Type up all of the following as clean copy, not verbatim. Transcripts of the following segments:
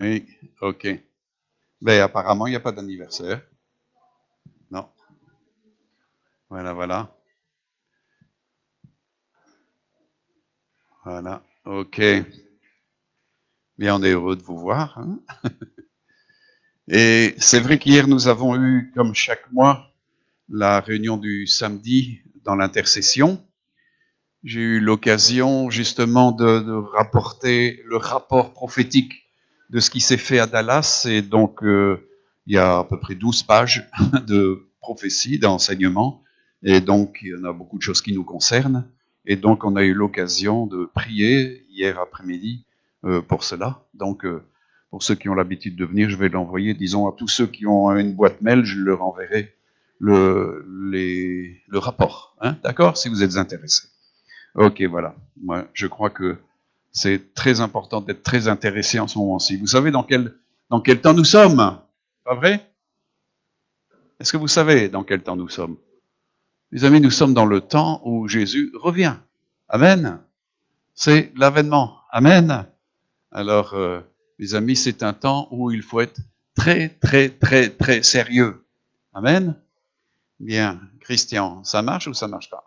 Oui, ok. Ben, apparemment, il n'y a pas d'anniversaire. Non. Voilà, voilà. Voilà. Ok. Bien, on est heureux de vous voir. Hein. Et c'est vrai qu'hier, nous avons eu, comme chaque mois, la réunion du samedi dans l'intercession. J'ai eu l'occasion justement de rapporter le rapport prophétique de ce qui s'est fait à Dallas. Et donc, il y a à peu près 12 pages de prophétie, d'enseignement. Et donc, il y en a beaucoup de choses qui nous concernent. Et donc, on a eu l'occasion de prier hier après-midi pour cela. Donc, pour ceux qui ont l'habitude de venir, je vais l'envoyer, disons, à tous ceux qui ont une boîte mail, je leur enverrai le rapport. Hein, d'accord? Si vous êtes intéressés. Ok, voilà. Moi, je crois que c'est très important d'être très intéressé en ce moment-ci. Vous savez dans quel temps nous sommes? Pas vrai? Est-ce que vous savez dans quel temps nous sommes? Les amis, nous sommes dans le temps où Jésus revient. Amen. C'est l'avènement. Amen. Alors, les amis, c'est un temps où il faut être très, très, très, très sérieux. Amen. Bien. Christian, ça marche ou ça marche pas?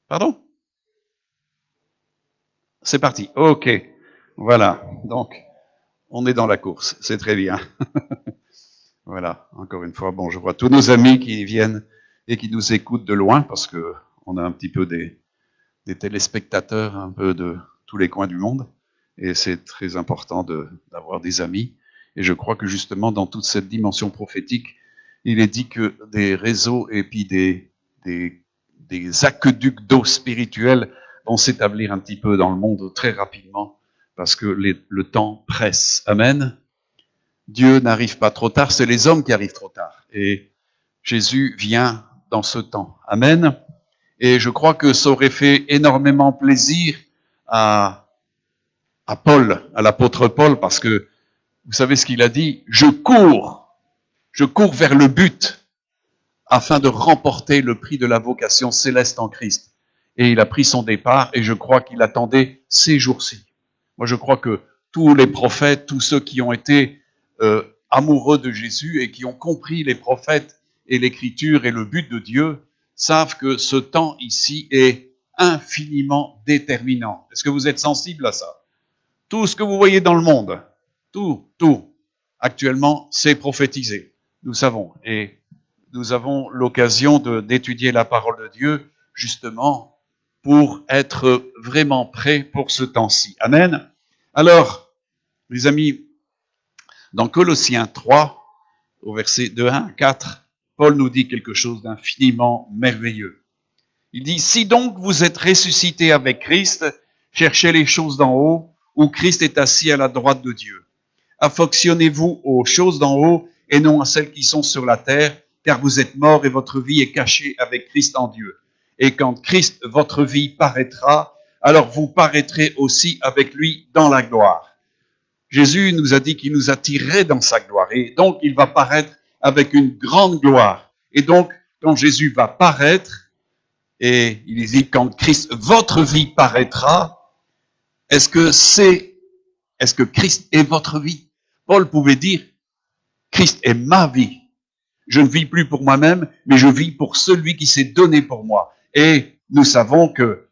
Pardon? C'est parti. Ok. Voilà. Donc, on est dans la course, c'est très bien. Voilà, encore une fois, bon, je vois tous nos amis qui viennent et qui nous écoutent de loin, parce que on a un petit peu des téléspectateurs un peu de tous les coins du monde, et c'est très important d'avoir des amis. Et je crois que justement, dans toute cette dimension prophétique, il est dit que des réseaux et puis des aqueducs d'eau spirituelle vont s'établir un petit peu dans le monde très rapidement, parce que le temps presse. Amen. Dieu n'arrive pas trop tard, c'est les hommes qui arrivent trop tard. Et Jésus vient dans ce temps. Amen. Et je crois que ça aurait fait énormément plaisir à, à Paul, à l'apôtre Paul, parce que vous savez ce qu'il a dit? Je cours vers le but afin de remporter le prix de la vocation céleste en Christ. Et il a pris son départ et je crois qu'il attendait ces jours-ci. Moi, je crois que tous les prophètes, tous ceux qui ont été amoureux de Jésus et qui ont compris les prophètes et l'écriture et le but de Dieu, savent que ce temps ici est infiniment déterminant. Est-ce que vous êtes sensible à ça? Tout ce que vous voyez dans le monde, tout, actuellement, c'est prophétisé. Nous savons. Et nous avons l'occasion d'étudier la parole de Dieu, justement, pour être vraiment prêts pour ce temps-ci. Amen. Alors, les amis, dans Colossiens 3, au verset de 1 à 4, Paul nous dit quelque chose d'infiniment merveilleux. Il dit, si donc vous êtes ressuscités avec Christ, cherchez les choses d'en haut, où Christ est assis à la droite de Dieu. Affectionnez-vous aux choses d'en haut et non à celles qui sont sur la terre, car vous êtes morts et votre vie est cachée avec Christ en Dieu. Et quand Christ, votre vie, paraîtra, alors vous paraîtrez aussi avec lui dans la gloire. Jésus nous a dit qu'il nous attirerait dans sa gloire. Et donc, il va paraître avec une grande gloire. Et donc, quand Jésus va paraître, et il dit, quand Christ, votre vie paraîtra, est-ce que Christ est votre vie? Paul pouvait dire, Christ est ma vie. Je ne vis plus pour moi-même, mais je vis pour celui qui s'est donné pour moi. Et nous savons que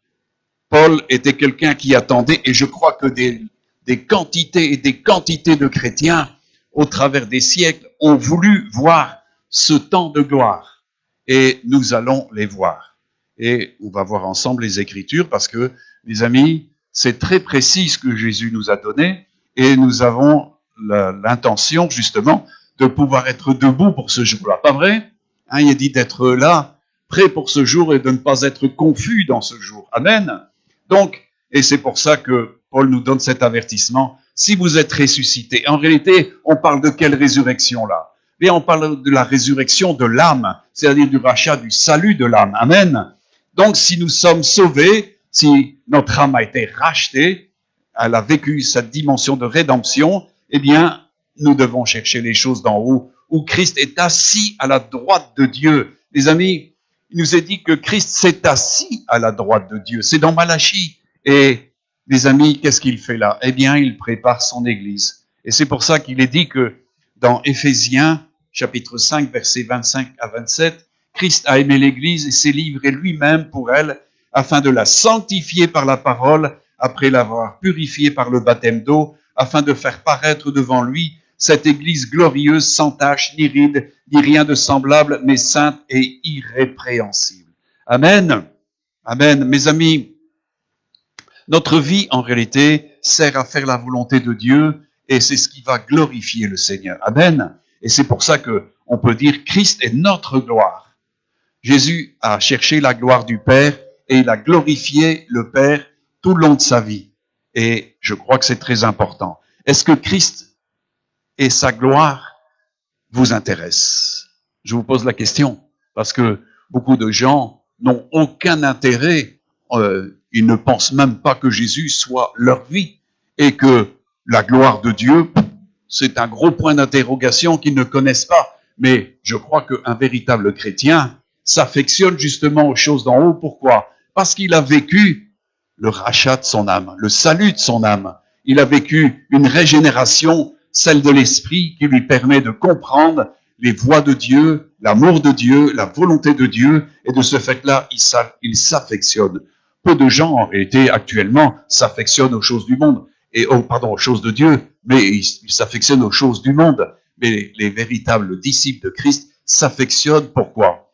Paul était quelqu'un qui attendait, et je crois que des quantités et des quantités de chrétiens, au travers des siècles, ont voulu voir ce temps de gloire. Et nous allons les voir. Et on va voir ensemble les Écritures, parce que, les amis, c'est très précis ce que Jésus nous a donné, et nous avons l'intention, justement, de pouvoir être debout pour ce jour-là. Pas vrai? Hein, il est dit d'être là, prêt pour ce jour, et de ne pas être confus dans ce jour. Amen. Donc, et c'est pour ça que Paul nous donne cet avertissement. Si vous êtes ressuscité, en réalité, on parle de quelle résurrection là? Mais on parle de la résurrection de l'âme, c'est-à-dire du rachat, du salut de l'âme. Amen. Donc, si nous sommes sauvés, si notre âme a été rachetée, elle a vécu cette dimension de rédemption, eh bien, nous devons chercher les choses d'en haut, où Christ est assis à la droite de Dieu. Les amis, il nous est dit que Christ s'est assis à la droite de Dieu. C'est dans Malachie. Et les amis, qu'est-ce qu'il fait là? Eh bien, il prépare son Église. Et c'est pour ça qu'il est dit que dans Éphésiens, chapitre 5, versets 25 à 27, Christ a aimé l'Église et s'est livré lui-même pour elle, afin de la sanctifier par la parole, après l'avoir purifiée par le baptême d'eau, afin de faire paraître devant lui cette Église glorieuse, sans tache, ni ride, ni rien de semblable, mais sainte et irrépréhensible. Amen. Amen. Mes amis, notre vie, en réalité, sert à faire la volonté de Dieu, et c'est ce qui va glorifier le Seigneur. Amen. Et c'est pour ça que on peut dire Christ est notre gloire. Jésus a cherché la gloire du Père et il a glorifié le Père tout le long de sa vie. Et je crois que c'est très important. Est-ce que Christ et sa gloire vous intéressent? Je vous pose la question parce que beaucoup de gens n'ont aucun intérêt. Ils ne pensent même pas que Jésus soit leur vie et que la gloire de Dieu, c'est un gros point d'interrogation qu'ils ne connaissent pas. Mais je crois qu'un véritable chrétien s'affectionne justement aux choses d'en haut. Pourquoi? Parce qu'il a vécu le rachat de son âme, le salut de son âme. Il a vécu une régénération, celle de l'esprit, qui lui permet de comprendre les voies de Dieu, l'amour de Dieu, la volonté de Dieu, et de ce fait-là, il s'affectionne. Peu de gens, en réalité, actuellement, s'affectionnent aux choses du monde, aux choses de Dieu, mais ils s'affectionnent aux choses du monde. Mais les véritables disciples de Christ s'affectionnent. Pourquoi?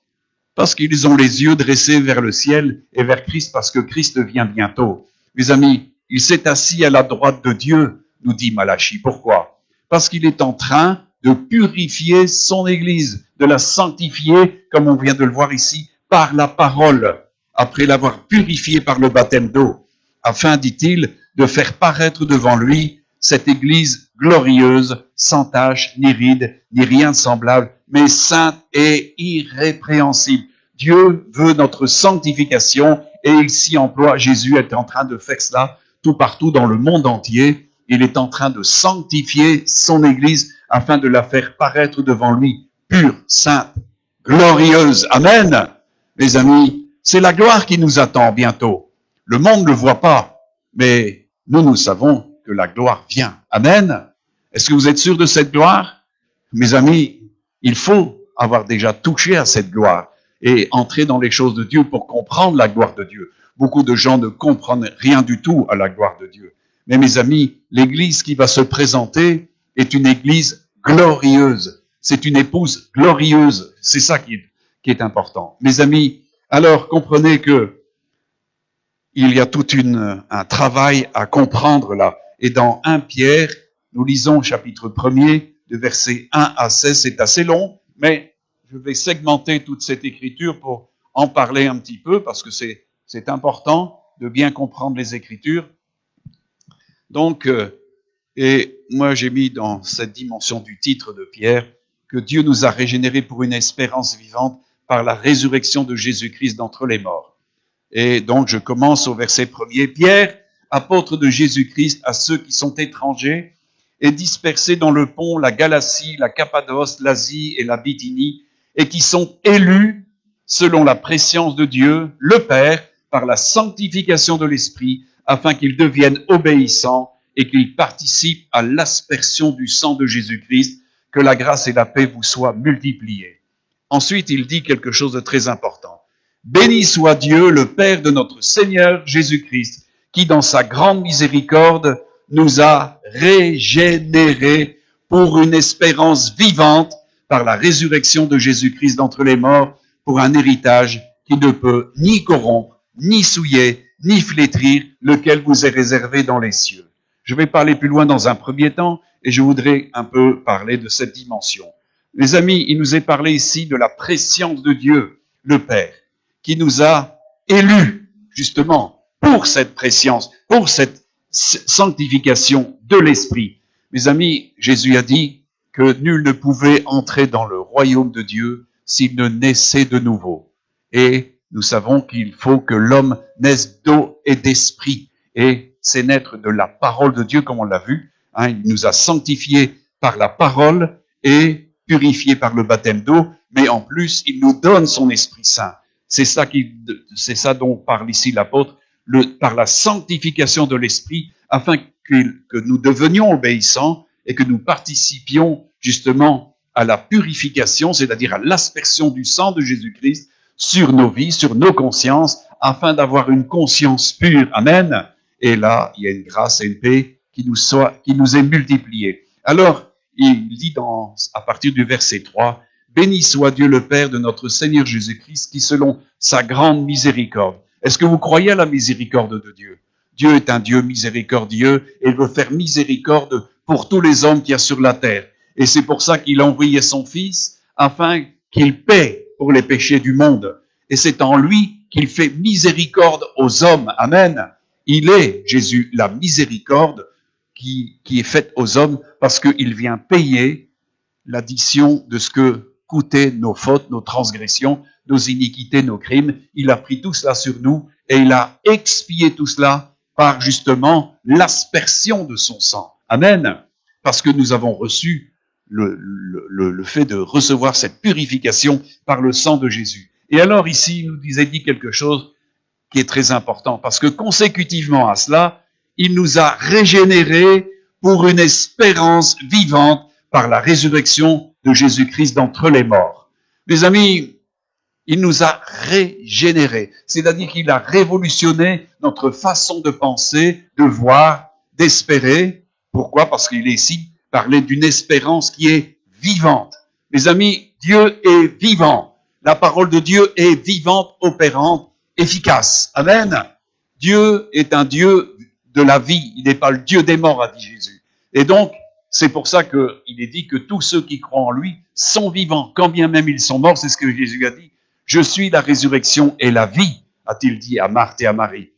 Parce qu'ils ont les yeux dressés vers le ciel et vers Christ, parce que Christ vient bientôt. Mes amis, il s'est assis à la droite de Dieu, nous dit Malachie. Pourquoi? Parce qu'il est en train de purifier son Église, de la sanctifier, comme on vient de le voir ici, par la parole, après l'avoir purifiée par le baptême d'eau, afin, dit-il, de faire paraître devant lui cette Église glorieuse, sans tache, ni ride, ni rien de semblable, mais sainte et irrépréhensible. Dieu veut notre sanctification et il s'y emploie. Jésus est en train de faire cela tout partout dans le monde entier. Il est en train de sanctifier son Église afin de la faire paraître devant lui pure, sainte, glorieuse. Amen. Mes amis, c'est la gloire qui nous attend bientôt. Le monde ne le voit pas, mais nous savons que la gloire vient. Amen. Est-ce que vous êtes sûrs de cette gloire? Mes amis, il faut avoir déjà touché à cette gloire et entrer dans les choses de Dieu pour comprendre la gloire de Dieu. Beaucoup de gens ne comprennent rien du tout à la gloire de Dieu. Mais mes amis, l'église qui va se présenter est une église glorieuse. C'est une épouse glorieuse. C'est ça qui est important. Mes amis, alors comprenez que il y a tout un travail à comprendre là. Et dans 1 Pierre, nous lisons chapitre 1er, de versets 1 à 16, c'est assez long, mais je vais segmenter toute cette écriture pour en parler un petit peu, parce que c'est important de bien comprendre les Écritures. Donc, et moi j'ai mis dans cette dimension du titre de Pierre, que Dieu nous a régénérés pour une espérance vivante par la résurrection de Jésus-Christ d'entre les morts. Et donc je commence au verset 1er. Pierre, apôtre de Jésus-Christ, à ceux qui sont étrangers et dispersés dans le pont, la Galatie, la Cappadoce, l'Asie et la Bithynie, et qui sont élus selon la prescience de Dieu, le Père, par la sanctification de l'Esprit, afin qu'ils deviennent obéissants et qu'ils participent à l'aspersion du sang de Jésus-Christ, que la grâce et la paix vous soient multipliées. Ensuite, il dit quelque chose de très important. Béni soit Dieu, le Père de notre Seigneur Jésus-Christ, qui dans sa grande miséricorde nous a régénérés pour une espérance vivante par la résurrection de Jésus-Christ d'entre les morts, pour un héritage qui ne peut ni corrompre, ni souiller, ni flétrir, lequel vous est réservé dans les cieux. Je vais parler plus loin dans un premier temps, et je voudrais un peu parler de cette dimension. Mes amis, il nous est parlé ici de la prescience de Dieu, le Père, qui nous a élus, justement, pour cette prescience, pour cette sanctification de l'Esprit. Mes amis, Jésus a dit que nul ne pouvait entrer dans le royaume de Dieu s'il ne naissait de nouveau. Et nous savons qu'il faut que l'homme naisse d'eau et d'esprit. Et c'est naître de la parole de Dieu, comme on l'a vu. Il nous a sanctifiés par la parole et purifiés par le baptême d'eau. Mais en plus, il nous donne son Esprit Saint. C'est ça dont parle ici l'apôtre, par la sanctification de l'Esprit, afin que nous devenions obéissants et que nous participions justement à la purification, c'est-à-dire à l'aspersion du sang de Jésus-Christ sur nos vies, sur nos consciences, afin d'avoir une conscience pure. Amen. Et là, il y a une grâce et une paix qui nous est multipliée. Alors, il dit à partir du verset 3, « Béni soit Dieu le Père de notre Seigneur Jésus-Christ, qui selon sa grande miséricorde. » Est-ce que vous croyez à la miséricorde de Dieu? Dieu est un Dieu miséricordieux et il veut faire miséricorde pour tous les hommes qu'il y a sur la terre. Et c'est pour ça qu'il a envoyé son Fils afin qu'il paie pour les péchés du monde. Et c'est en lui qu'il fait miséricorde aux hommes. Amen. Il est, Jésus, la miséricorde qui est faite aux hommes parce qu'il vient payer l'addition de ce que coûtaient nos fautes, nos transgressions, nos iniquités, nos crimes. Il a pris tout cela sur nous et il a expié tout cela par justement l'aspersion de son sang. Amen. Parce que nous avons reçu le fait de recevoir cette purification par le sang de Jésus. Et alors ici, il nous a dit quelque chose qui est très important, parce que consécutivement à cela, il nous a régénérés pour une espérance vivante par la résurrection de Jésus-Christ d'entre les morts. Mes amis, il nous a régénérés, c'est-à-dire qu'il a révolutionné notre façon de penser, de voir, d'espérer. Pourquoi? Parce qu'il est ici parlé d'une espérance qui est vivante. Mes amis, Dieu est vivant. La parole de Dieu est vivante, opérante, efficace. Amen. Dieu est un Dieu de la vie. Il n'est pas le Dieu des morts, a dit Jésus. Et donc, c'est pour ça qu'il est dit que tous ceux qui croient en lui sont vivants, quand bien même ils sont morts. C'est ce que Jésus a dit. Je suis la résurrection et la vie, a-t-il dit à Marthe et à Marie.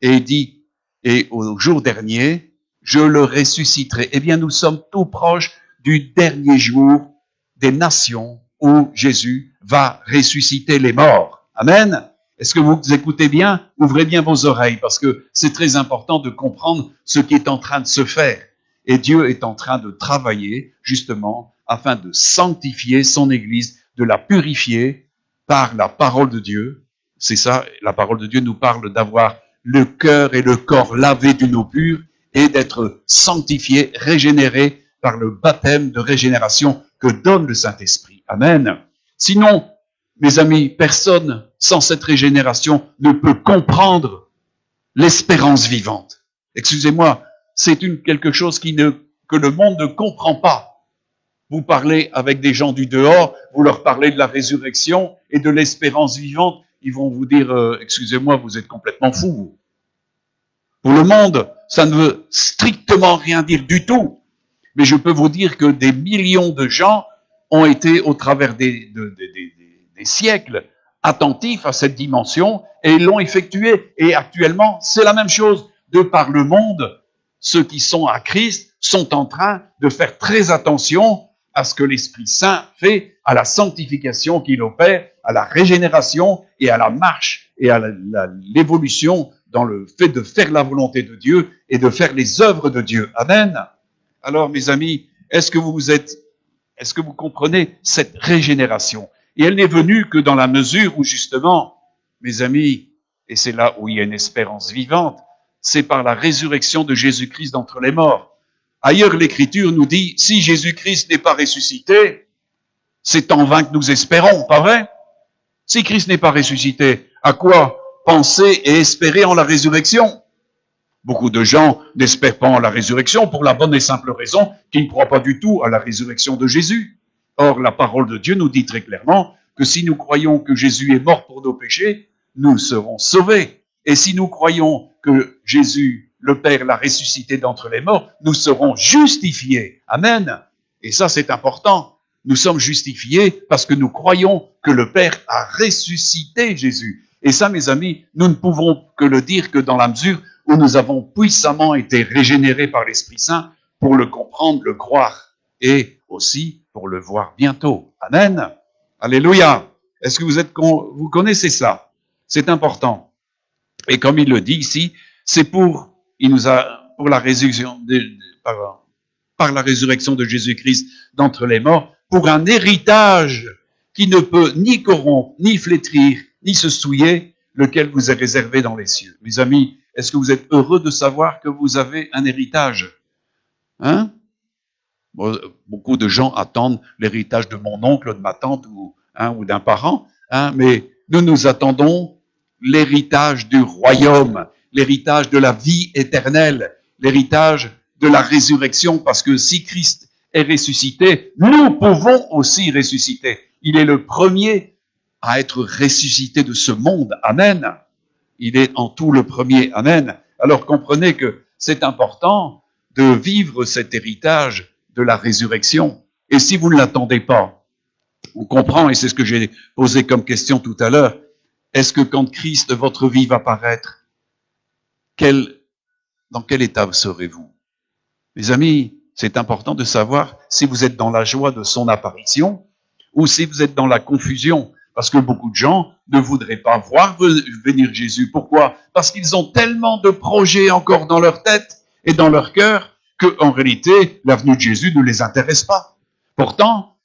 Et il dit, et au jour dernier, je le ressusciterai. Eh bien, nous sommes tout proches du dernier jour des nations où Jésus va ressusciter les morts. Amen. Est-ce que vous écoutez bien? Ouvrez bien vos oreilles, parce que c'est très important de comprendre ce qui est en train de se faire. Et Dieu est en train de travailler, justement, afin de sanctifier son Église, de la purifier par la parole de Dieu. C'est ça, la parole de Dieu nous parle d'avoir le cœur et le corps lavés d'une eau pure et d'être sanctifié, régénéré par le baptême de régénération que donne le Saint-Esprit. Amen. Sinon, mes amis, personne sans cette régénération ne peut comprendre l'espérance vivante. Excusez-moi, c'est quelque chose que le monde ne comprend pas. Vous parlez avec des gens du dehors, vous leur parlez de la résurrection et de l'espérance vivante, ils vont vous dire, excusez-moi, vous êtes complètement fou, vous. Pour le monde, ça ne veut strictement rien dire du tout. Mais je peux vous dire que des millions de gens ont été, au travers des siècles, attentifs à cette dimension et ils l'ont effectué. Et actuellement, c'est la même chose. De par le monde, ceux qui sont à Christ sont en train de faire très attention à ce que l'Esprit Saint fait, à la sanctification qu'il opère, à la régénération et à la marche et à l'évolution dans le fait de faire la volonté de Dieu et de faire les œuvres de Dieu. Amen. Alors, mes amis, est-ce que vous comprenez cette régénération? Et elle n'est venue que dans la mesure où, justement, mes amis, et c'est là où il y a une espérance vivante, c'est par la résurrection de Jésus-Christ d'entre les morts. Ailleurs, l'Écriture nous dit, si Jésus-Christ n'est pas ressuscité, c'est en vain que nous espérons, pas vrai? Si Christ n'est pas ressuscité, à quoi penser et espérer en la résurrection? Beaucoup de gens n'espèrent pas en la résurrection pour la bonne et simple raison qu'ils ne croient pas du tout à la résurrection de Jésus. Or, la parole de Dieu nous dit très clairement que si nous croyons que Jésus est mort pour nos péchés, nous serons sauvés. Et si nous croyons que Jésus, le Père, l'a ressuscité d'entre les morts, nous serons justifiés. Amen. Et ça, c'est important. Nous sommes justifiés parce que nous croyons que le Père a ressuscité Jésus. Et ça, mes amis, nous ne pouvons que le dire que dans la mesure où nous avons puissamment été régénérés par l'Esprit Saint pour le comprendre, le croire et aussi pour le voir bientôt. Amen. Alléluia. Est-ce que vous connaissez ça? C'est important. Et comme il le dit ici, c'est pour la résurrection par la résurrection de Jésus-Christ d'entre les morts, pour un héritage qui ne peut ni corrompre, ni flétrir, ni se souiller, lequel vous est réservé dans les cieux. Mes amis, est-ce que vous êtes heureux de savoir que vous avez un héritage? Hein? Beaucoup de gens attendent l'héritage de mon oncle, de ma tante ou d'un parent, mais nous attendons l'héritage du royaume, l'héritage de la vie éternelle, l'héritage de la résurrection, parce que si Christ est ressuscité, nous pouvons aussi ressusciter. Il est le premier à être ressuscité de ce monde. Amen. Il est en tout le premier. Amen. Alors comprenez que c'est important de vivre cet héritage de la résurrection. Et si vous ne l'attendez pas, on comprend, et c'est ce que j'ai posé comme question tout à l'heure, est-ce que quand Christ, votre vie va paraître, dans quel état serez-vous? Les amis, c'est important de savoir si vous êtes dans la joie de son apparition ou si vous êtes dans la confusion. Parce que beaucoup de gens ne voudraient pas voir venir Jésus. Pourquoi? Parce qu'ils ont tellement de projets encore dans leur tête et dans leur cœur qu'en réalité, la venue de Jésus ne les intéresse pas. Pourtant,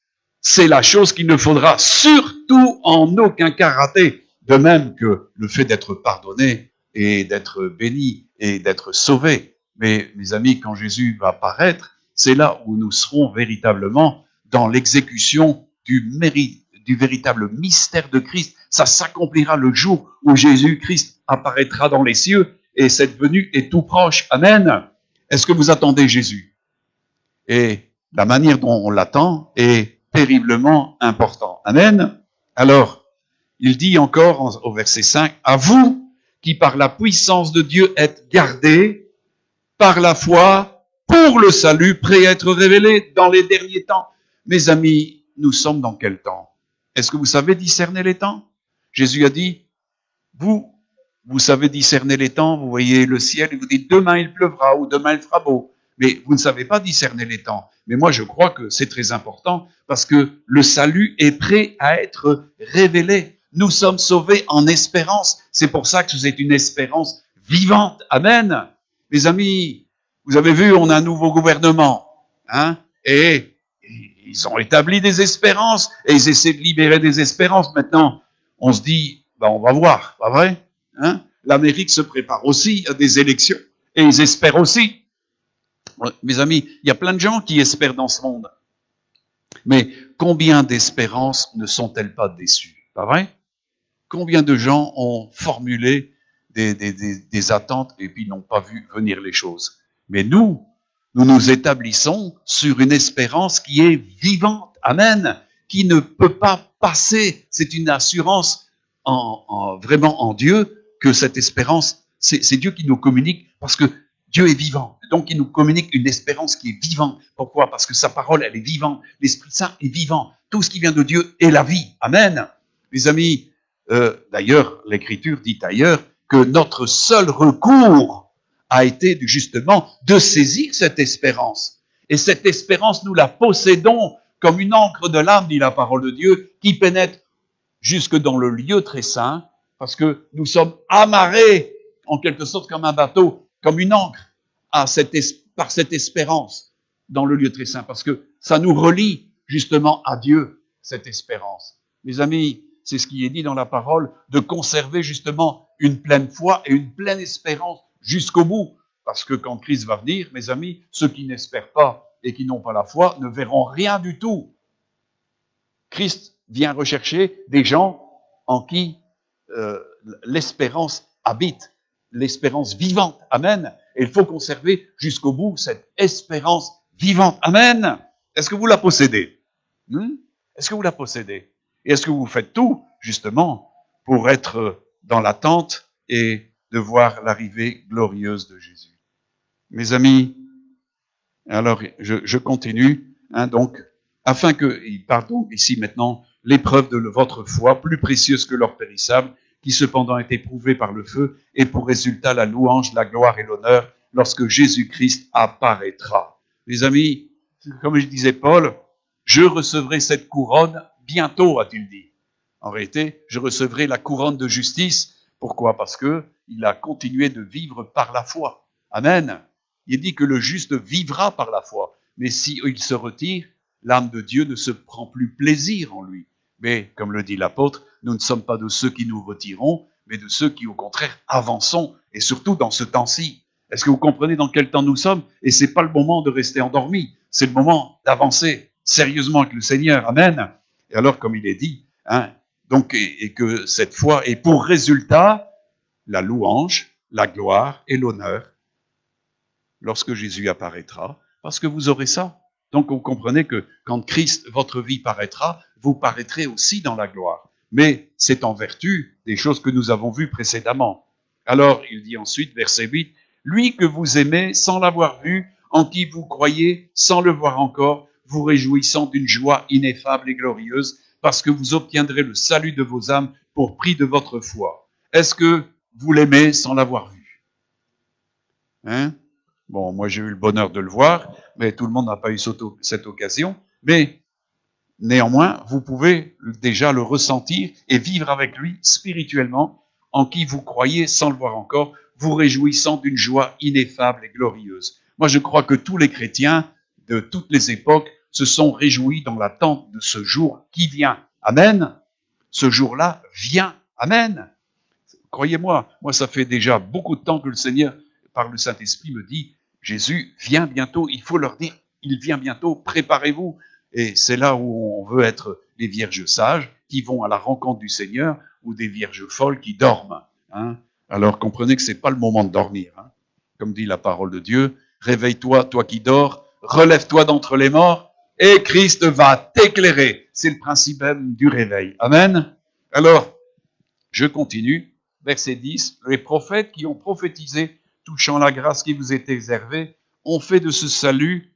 c'est la chose qu'il ne faudra surtout en aucun cas rater. De même que le fait d'être pardonné et d'être béni et d'être sauvé. Mais mes amis, quand Jésus va apparaître, c'est là où nous serons véritablement dans l'exécution du véritable mystère de Christ. Ça s'accomplira le jour où Jésus-Christ apparaîtra dans les cieux et cette venue est tout proche. Amen. Est-ce que vous attendez Jésus? Et la manière dont on l'attend est terriblement important. Amen. Alors, il dit encore au verset 5, « À vous qui par la puissance de Dieu êtes gardés par la foi pour le salut prêt à être révélé dans les derniers temps. » Mes amis, nous sommes dans quel temps? Est-ce que vous savez discerner les temps? Jésus a dit, vous savez discerner les temps, vous voyez le ciel et vous dites demain il pleuvra ou demain il fera beau. Mais vous ne savez pas discerner les temps. Mais moi je crois que c'est très important parce que le salut est prêt à être révélé. Nous sommes sauvés en espérance. C'est pour ça que c'est une espérance vivante. Amen. Mes amis, vous avez vu, on a un nouveau gouvernement. Et ils ont établi des espérances et ils essaient de libérer des espérances. Maintenant, on se dit, on va voir, pas vrai? L'Amérique se prépare aussi à des élections et ils espèrent aussi. Mes amis, il y a plein de gens qui espèrent dans ce monde. Mais combien d'espérances ne sont-elles pas déçues? Pas vrai? Combien de gens ont formulé des attentes et puis n'ont pas vu venir les choses? Mais nous nous établissons sur une espérance qui est vivante. Amen. Qui ne peut pas passer. C'est une assurance vraiment en Dieu que cette espérance, c'est Dieu qui nous communique parce que Dieu est vivant. Donc, il nous communique une espérance qui est vivante. Pourquoi? Parce que sa parole, elle est vivante. L'Esprit Saint est vivant. Tout ce qui vient de Dieu est la vie. Amen. Mes amis, d'ailleurs, l'Écriture dit ailleurs que notre seul recours a été justement de saisir cette espérance. Et cette espérance, nous la possédons comme une encre de l'âme, dit la parole de Dieu, qui pénètre jusque dans le lieu très saint, parce que nous sommes amarrés, en quelque sorte comme un bateau, comme une encre, par cette espérance dans le lieu très saint, parce que ça nous relie justement à Dieu, cette espérance. Mes amis, c'est ce qui est dit dans la parole, de conserver justement une pleine foi et une pleine espérance jusqu'au bout. Parce que quand Christ va venir, mes amis, ceux qui n'espèrent pas et qui n'ont pas la foi ne verront rien du tout. Christ vient rechercher des gens en qui l'espérance habite, l'espérance vivante. Amen. Et il faut conserver jusqu'au bout cette espérance vivante. Amen. Est-ce que vous la possédez? Est-ce que vous la possédez? Et est-ce que vous faites tout, justement, pour être dans l'attente et de voir l'arrivée glorieuse de Jésus? Mes amis, alors je continue, donc, afin que, il parle donc ici maintenant, l'épreuve de votre foi, plus précieuse que l'or périssable, qui cependant est éprouvée par le feu, et pour résultat la louange, la gloire et l'honneur, lorsque Jésus-Christ apparaîtra. Mes amis, comme je disais Paul, je recevrai cette couronne bientôt, a-t-il dit. En réalité, je recevrai la couronne de justice. Pourquoi? Parce que il a continué de vivre par la foi. Amen. Il dit que le juste vivra par la foi. Mais si il se retire, l'âme de Dieu ne se prend plus plaisir en lui. Mais, comme le dit l'apôtre, nous ne sommes pas de ceux qui nous retirons, mais de ceux qui, au contraire, avançons, et surtout dans ce temps-ci. Est-ce que vous comprenez dans quel temps nous sommes? Et c'est pas le moment de rester endormi. c'est le moment d'avancer sérieusement avec le Seigneur. Amen. Et alors, comme il est dit, hein, donc, et que cette foi ait pour résultat la louange, la gloire et l'honneur lorsque Jésus apparaîtra, parce que vous aurez ça. Donc, vous comprenez que quand Christ, votre vie paraîtra, vous paraîtrez aussi dans la gloire. Mais c'est en vertu des choses que nous avons vues précédemment. Alors, il dit ensuite, verset 8, « Lui que vous aimez sans l'avoir vu, en qui vous croyez sans le voir encore, vous réjouissant d'une joie ineffable et glorieuse, parce que vous obtiendrez le salut de vos âmes pour prix de votre foi. » Est-ce que vous l'aimez sans l'avoir vu? Hein? Bon, moi j'ai eu le bonheur de le voir, mais tout le monde n'a pas eu cette occasion. Mais néanmoins, vous pouvez déjà le ressentir et vivre avec lui spirituellement, en qui vous croyez sans le voir encore, vous réjouissant d'une joie ineffable et glorieuse. Moi je crois que tous les chrétiens de toutes les époques se sont réjouis dans l'attente de ce jour qui vient. Amen. Ce jour-là vient. Amen. Croyez-moi, moi ça fait déjà beaucoup de temps que le Seigneur, par le Saint-Esprit, me dit, Jésus vient bientôt, il faut leur dire, il vient bientôt, préparez-vous. Et c'est là où on veut être les vierges sages qui vont à la rencontre du Seigneur ou des vierges folles qui dorment. Hein. Alors comprenez que c'est pas le moment de dormir. Hein. Comme dit la parole de Dieu, réveille-toi, toi qui dors, relève-toi d'entre les morts et Christ va t'éclairer. C'est le principe même du réveil. Amen. Alors, je continue. Verset 10, les prophètes qui ont prophétisé touchant la grâce qui vous est réservée ont fait de ce salut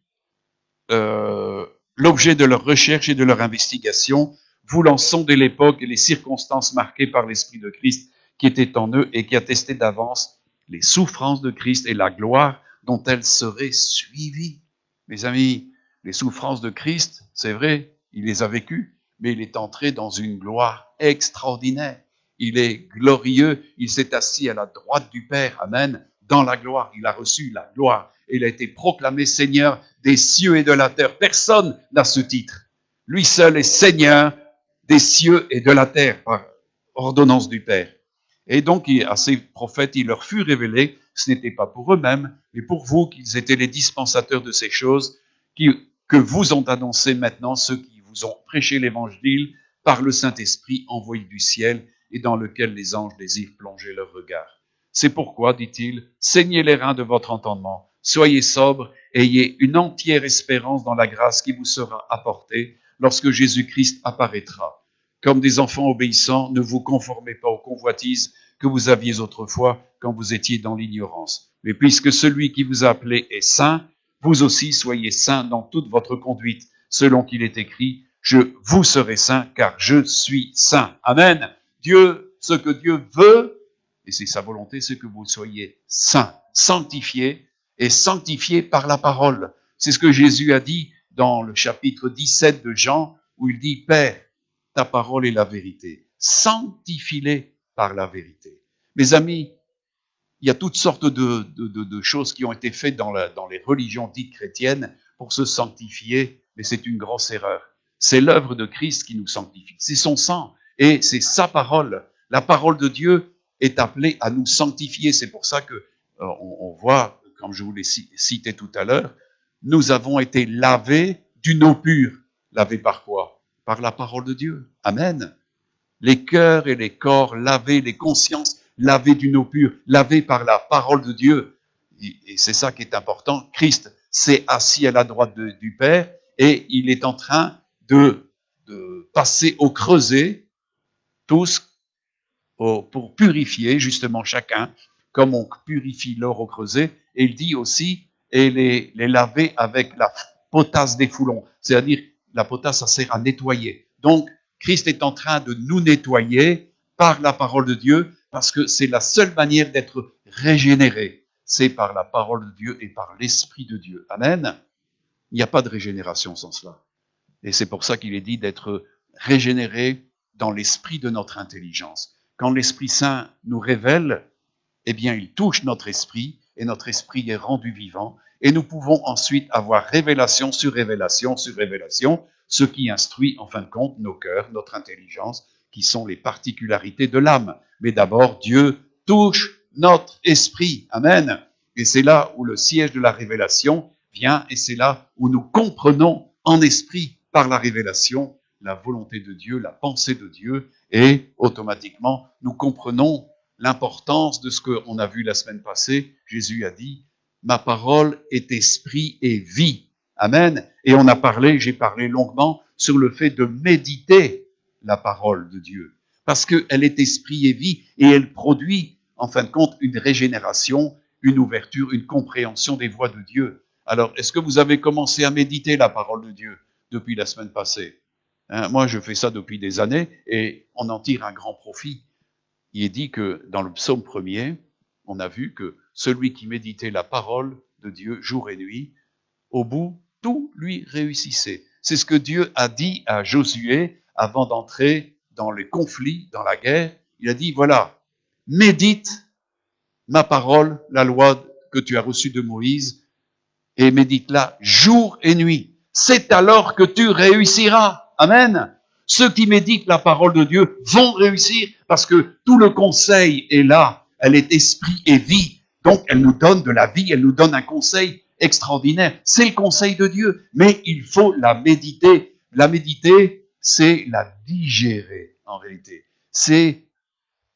l'objet de leur recherche et de leur investigation, voulant sonder l'époque et les circonstances marquées par l'Esprit de Christ qui était en eux et qui attestait d'avance les souffrances de Christ et la gloire dont elles seraient suivies. Mes amis, les souffrances de Christ, c'est vrai, il les a vécues, mais il est entré dans une gloire extraordinaire. Il est glorieux, il s'est assis à la droite du Père, amen, dans la gloire, il a reçu la gloire, et il a été proclamé Seigneur des cieux et de la terre. Personne n'a ce titre. Lui seul est Seigneur des cieux et de la terre, par ordonnance du Père. Et donc, à ces prophètes, il leur fut révélé, ce n'était pas pour eux-mêmes, mais pour vous, qu'ils étaient les dispensateurs de ces choses, que vous ont annoncé maintenant ceux qui vous ont prêché l'évangile par le Saint-Esprit envoyé du ciel, et dans lequel les anges désirent plonger leur regard. C'est pourquoi, dit-il, saignez les reins de votre entendement, soyez sobres, ayez une entière espérance dans la grâce qui vous sera apportée lorsque Jésus-Christ apparaîtra. Comme des enfants obéissants, ne vous conformez pas aux convoitises que vous aviez autrefois quand vous étiez dans l'ignorance. Mais puisque celui qui vous a appelé est saint, vous aussi soyez saints dans toute votre conduite, selon qu'il est écrit, vous serez saints car je suis saint. Amen. Dieu, ce que Dieu veut, et c'est sa volonté, c'est que vous soyez saints, sanctifiés, et sanctifiés par la parole. C'est ce que Jésus a dit dans le chapitre 17 de Jean, où il dit, Père, ta parole est la vérité. Sanctifie-les par la vérité. Mes amis, il y a toutes sortes de choses qui ont été faites dans les religions dites chrétiennes pour se sanctifier, mais c'est une grosse erreur. C'est l'œuvre de Christ qui nous sanctifie. C'est son sang. Et c'est sa parole. La parole de Dieu est appelée à nous sanctifier. C'est pour ça que on voit, comme je vous l'ai cité tout à l'heure, nous avons été lavés d'une eau pure. Lavés par quoi? Par la parole de Dieu. Amen. Les cœurs et les corps lavés, les consciences lavées d'une eau pure, lavées par la parole de Dieu. Et c'est ça qui est important. Christ s'est assis à la droite du Père et il est en train de passer au creuset tous pour purifier justement chacun, comme on purifie l'or au creuset. Et il dit aussi, et les laver avec la potasse des foulons. C'est-à-dire, la potasse, ça sert à nettoyer. Donc, Christ est en train de nous nettoyer par la parole de Dieu, parce que c'est la seule manière d'être régénéré. C'est par la parole de Dieu et par l'Esprit de Dieu. Amen. Il n'y a pas de régénération sans cela. Et c'est pour ça qu'il est dit d'être régénéré dans l'esprit de notre intelligence. Quand l'Esprit Saint nous révèle, eh bien, il touche notre esprit et notre esprit est rendu vivant. Et nous pouvons ensuite avoir révélation sur révélation sur révélation, ce qui instruit, en fin de compte, nos cœurs, notre intelligence, qui sont les particularités de l'âme. Mais d'abord, Dieu touche notre esprit. Amen. Et c'est là où le siège de la révélation vient et c'est là où nous comprenons en esprit, par la révélation, la volonté de Dieu, la pensée de Dieu et automatiquement nous comprenons l'importance de ce qu'on a vu la semaine passée. Jésus a dit, ma parole est esprit et vie. Amen. Et j'ai parlé longuement sur le fait de méditer la parole de Dieu. Parce qu'elle est esprit et vie et elle produit, en fin de compte, une régénération, une ouverture, une compréhension des voies de Dieu. Alors, est-ce que vous avez commencé à méditer la parole de Dieu depuis la semaine passée? Moi, je fais ça depuis des années et on en tire un grand profit. Il est dit que dans le psaume 1er, on a vu que celui qui méditait la parole de Dieu jour et nuit, au bout, tout lui réussissait. C'est ce que Dieu a dit à Josué avant d'entrer dans les conflits, dans la guerre. Il a dit, voilà, médite ma parole, la loi que tu as reçue de Moïse, et médite-la jour et nuit. C'est alors que tu réussiras. Amen. Ceux qui méditent la parole de Dieu vont réussir parce que tout le conseil est là. Elle est esprit et vie. Donc, elle nous donne de la vie, elle nous donne un conseil extraordinaire. C'est le conseil de Dieu, mais il faut la méditer. La méditer, c'est la digérer en réalité. C'est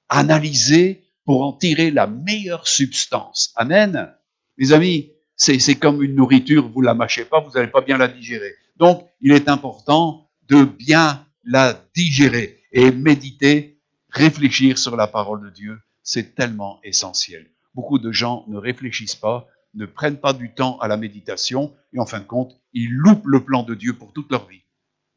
analyser pour en tirer la meilleure substance. Amen. Mes amis, c'est comme une nourriture, vous la mâchez pas, vous n'allez pas bien la digérer. Donc, il est important de bien la digérer et méditer, réfléchir sur la parole de Dieu. C'est tellement essentiel. Beaucoup de gens ne réfléchissent pas, ne prennent pas du temps à la méditation et en fin de compte, ils loupent le plan de Dieu pour toute leur vie.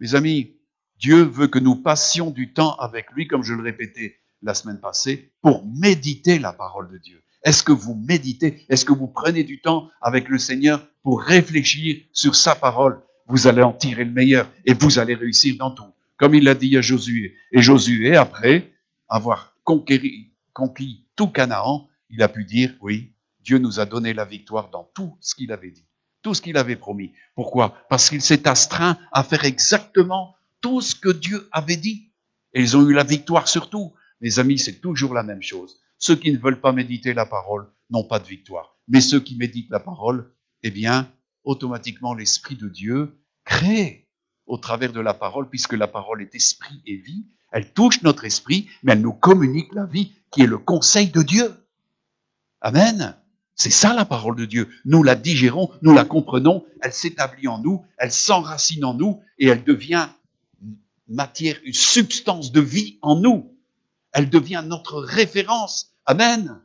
Mes amis, Dieu veut que nous passions du temps avec lui, comme je le répétais la semaine passée, pour méditer la parole de Dieu. Est-ce que vous méditez? Est-ce que vous prenez du temps avec le Seigneur pour réfléchir sur sa parole? Vous allez en tirer le meilleur et vous allez réussir dans tout. Comme il l'a dit à Josué. Et Josué, après avoir conquis tout Canaan, il a pu dire, oui, Dieu nous a donné la victoire dans tout ce qu'il avait dit, tout ce qu'il avait promis. Pourquoi? Parce qu'il s'est astreint à faire exactement tout ce que Dieu avait dit. Et ils ont eu la victoire sur tout. Mes amis, c'est toujours la même chose. Ceux qui ne veulent pas méditer la parole n'ont pas de victoire. Mais ceux qui méditent la parole, eh bien, automatiquement, l'Esprit de Dieu crée au travers de la parole, puisque la parole est esprit et vie. Elle touche notre esprit, mais elle nous communique la vie, qui est le conseil de Dieu. Amen. C'est ça la parole de Dieu. Nous la digérons, nous la comprenons, elle s'établit en nous, elle s'enracine en nous et elle devient matière, une substance de vie en nous. Elle devient notre référence. Amen.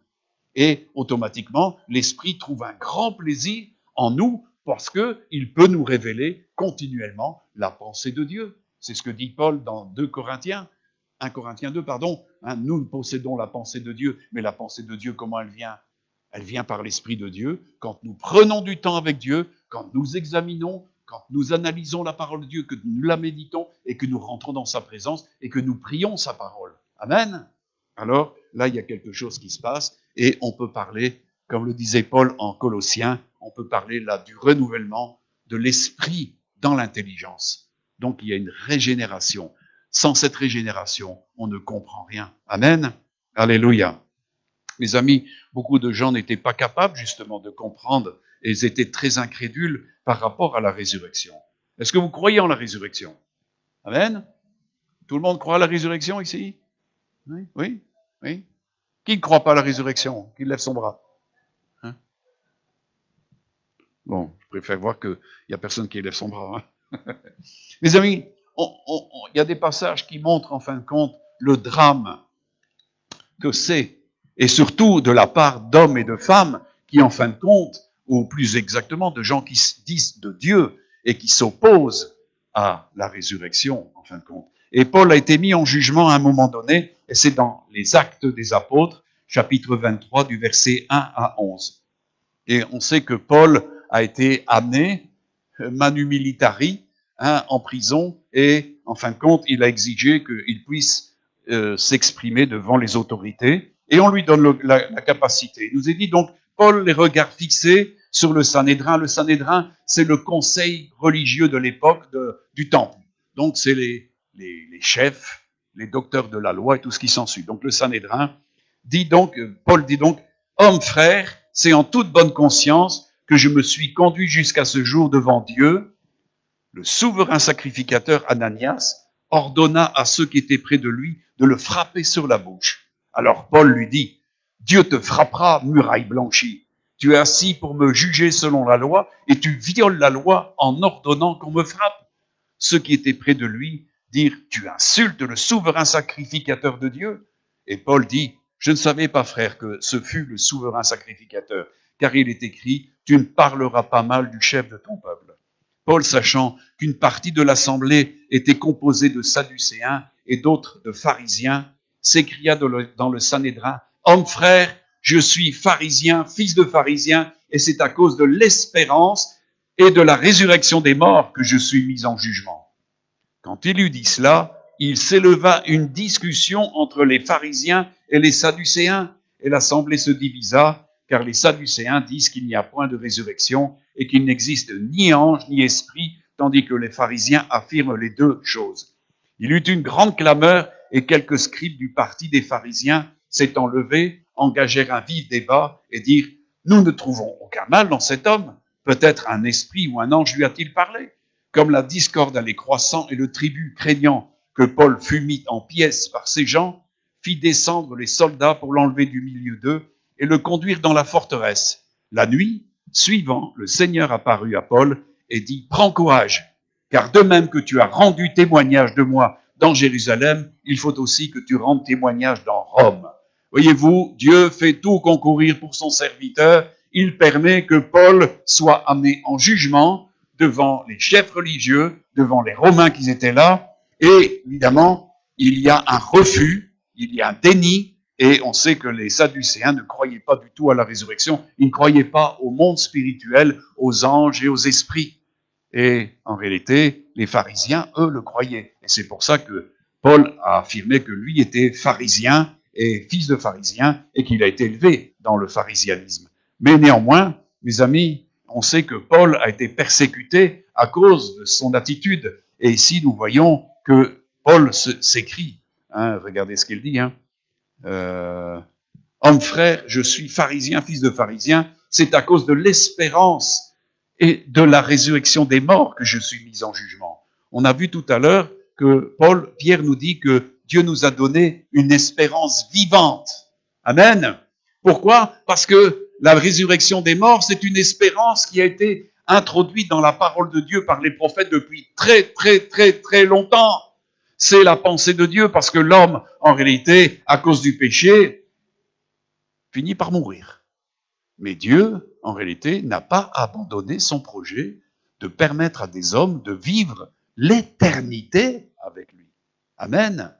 Et automatiquement, l'Esprit trouve un grand plaisir en nous parce qu'il peut nous révéler continuellement la pensée de Dieu. C'est ce que dit Paul dans 2 Corinthiens, 1 Corinthiens 2, pardon. Nous possédons la pensée de Dieu, mais la pensée de Dieu, comment elle vient? Elle vient par l'Esprit de Dieu. Quand nous prenons du temps avec Dieu, quand nous examinons, quand nous analysons la parole de Dieu, que nous la méditons et que nous rentrons dans sa présence et que nous prions sa parole. Amen. Alors, là, il y a quelque chose qui se passe et on peut parler, comme le disait Paul en Colossiens, on peut parler là du renouvellement de l'esprit dans l'intelligence. Donc, il y a une régénération. Sans cette régénération, on ne comprend rien. Amen. Alléluia. Mes amis, beaucoup de gens n'étaient pas capables justement de comprendre et ils étaient très incrédules par rapport à la résurrection. Est-ce que vous croyez en la résurrection? Amen. Tout le monde croit à la résurrection ici? Oui, oui, oui. Qui ne croit pas à la résurrection? Qui lève son bras? Hein? Bon, je préfère voir qu'il n'y a personne qui lève son bras. Hein? Mes amis, il y a des passages qui montrent en fin de compte le drame que c'est, et surtout de la part d'hommes et de femmes qui en fin de compte, ou plus exactement de gens qui se disent de Dieu et qui s'opposent à la résurrection en fin de compte. Et Paul a été mis en jugement à un moment donné, et c'est dans les Actes des Apôtres, chapitre 23, du verset 1 à 11. Et on sait que Paul a été amené, manu militari, en prison, et en fin de compte, il a exigé qu'il puisse s'exprimer devant les autorités, et on lui donne la capacité. Il nous est dit donc, Paul, les regards fixés sur le Sanhédrin. Le Sanhédrin, c'est le conseil religieux de l'époque du temple. Donc, c'est les chefs, les docteurs de la loi et tout ce qui s'ensuit. Donc, le Sanhédrin dit donc, Paul dit donc, hommes frères, c'est en toute bonne conscience que je me suis conduit jusqu'à ce jour devant Dieu, le souverain sacrificateur Ananias ordonna à ceux qui étaient près de lui de le frapper sur la bouche. Alors Paul lui dit, Dieu te frappera, muraille blanchie. Tu es assis pour me juger selon la loi et tu violes la loi en ordonnant qu'on me frappe. Ceux qui étaient près de lui dirent, tu insultes le souverain sacrificateur de Dieu. Et Paul dit, je ne savais pas, frère, que ce fût le souverain sacrificateur, car il est écrit, tu ne parleras pas mal du chef de ton peuple. Paul, sachant qu'une partie de l'assemblée était composée de Sadducéens et d'autres de pharisiens, s'écria dans le Sanhédrin, « Homme frère, je suis pharisien, fils de pharisien, et c'est à cause de l'espérance et de la résurrection des morts que je suis mis en jugement. » Quand il eut dit cela, il s'éleva une discussion entre les pharisiens et les sadducéens, et l'assemblée se divisa, car les sadducéens disent qu'il n'y a point de résurrection et qu'il n'existe ni ange ni esprit, tandis que les pharisiens affirment les deux choses. Il eut une grande clameur et quelques scribes du parti des pharisiens s'étant levés, engagèrent un vif débat et dirent « Nous ne trouvons aucun mal dans cet homme. Peut-être un esprit ou un ange lui a-t-il parlé ?» Comme la discorde allait croissant et le tribut, craignant que Paul fût mis en pièces par ces gens, fit descendre les soldats pour l'enlever du milieu d'eux et le conduire dans la forteresse. La nuit, suivant, le Seigneur apparut à Paul et dit, « Prends courage, car de même que tu as rendu témoignage de moi dans Jérusalem, il faut aussi que tu rendes témoignage dans Rome. » Voyez-vous, Dieu fait tout concourir pour son serviteur. Il permet que Paul soit amené en jugement devant les chefs religieux, devant les Romains qui étaient là. Et évidemment, il y a un refus, il y a un déni. Et on sait que les Sadducéens ne croyaient pas du tout à la résurrection. Ils ne croyaient pas au monde spirituel, aux anges et aux esprits. Et en réalité, les pharisiens, eux, le croyaient. Et c'est pour ça que Paul a affirmé que lui était pharisien et fils de pharisien et qu'il a été élevé dans le pharisianisme. Mais néanmoins, mes amis, on sait que Paul a été persécuté à cause de son attitude. Et ici, nous voyons que Paul s'écrit. Regardez ce qu'il dit. Homme frère, je suis pharisien, fils de pharisien. C'est à cause de l'espérance et de la résurrection des morts que je suis mis en jugement. On a vu tout à l'heure que Pierre nous dit que Dieu nous a donné une espérance vivante. Amen. Pourquoi? Parce que la résurrection des morts, c'est une espérance qui a été introduite dans la parole de Dieu par les prophètes depuis très, très, très, très longtemps. C'est la pensée de Dieu parce que l'homme, en réalité, à cause du péché, finit par mourir. Mais Dieu, en réalité, n'a pas abandonné son projet de permettre à des hommes de vivre l'éternité avec lui. Amen.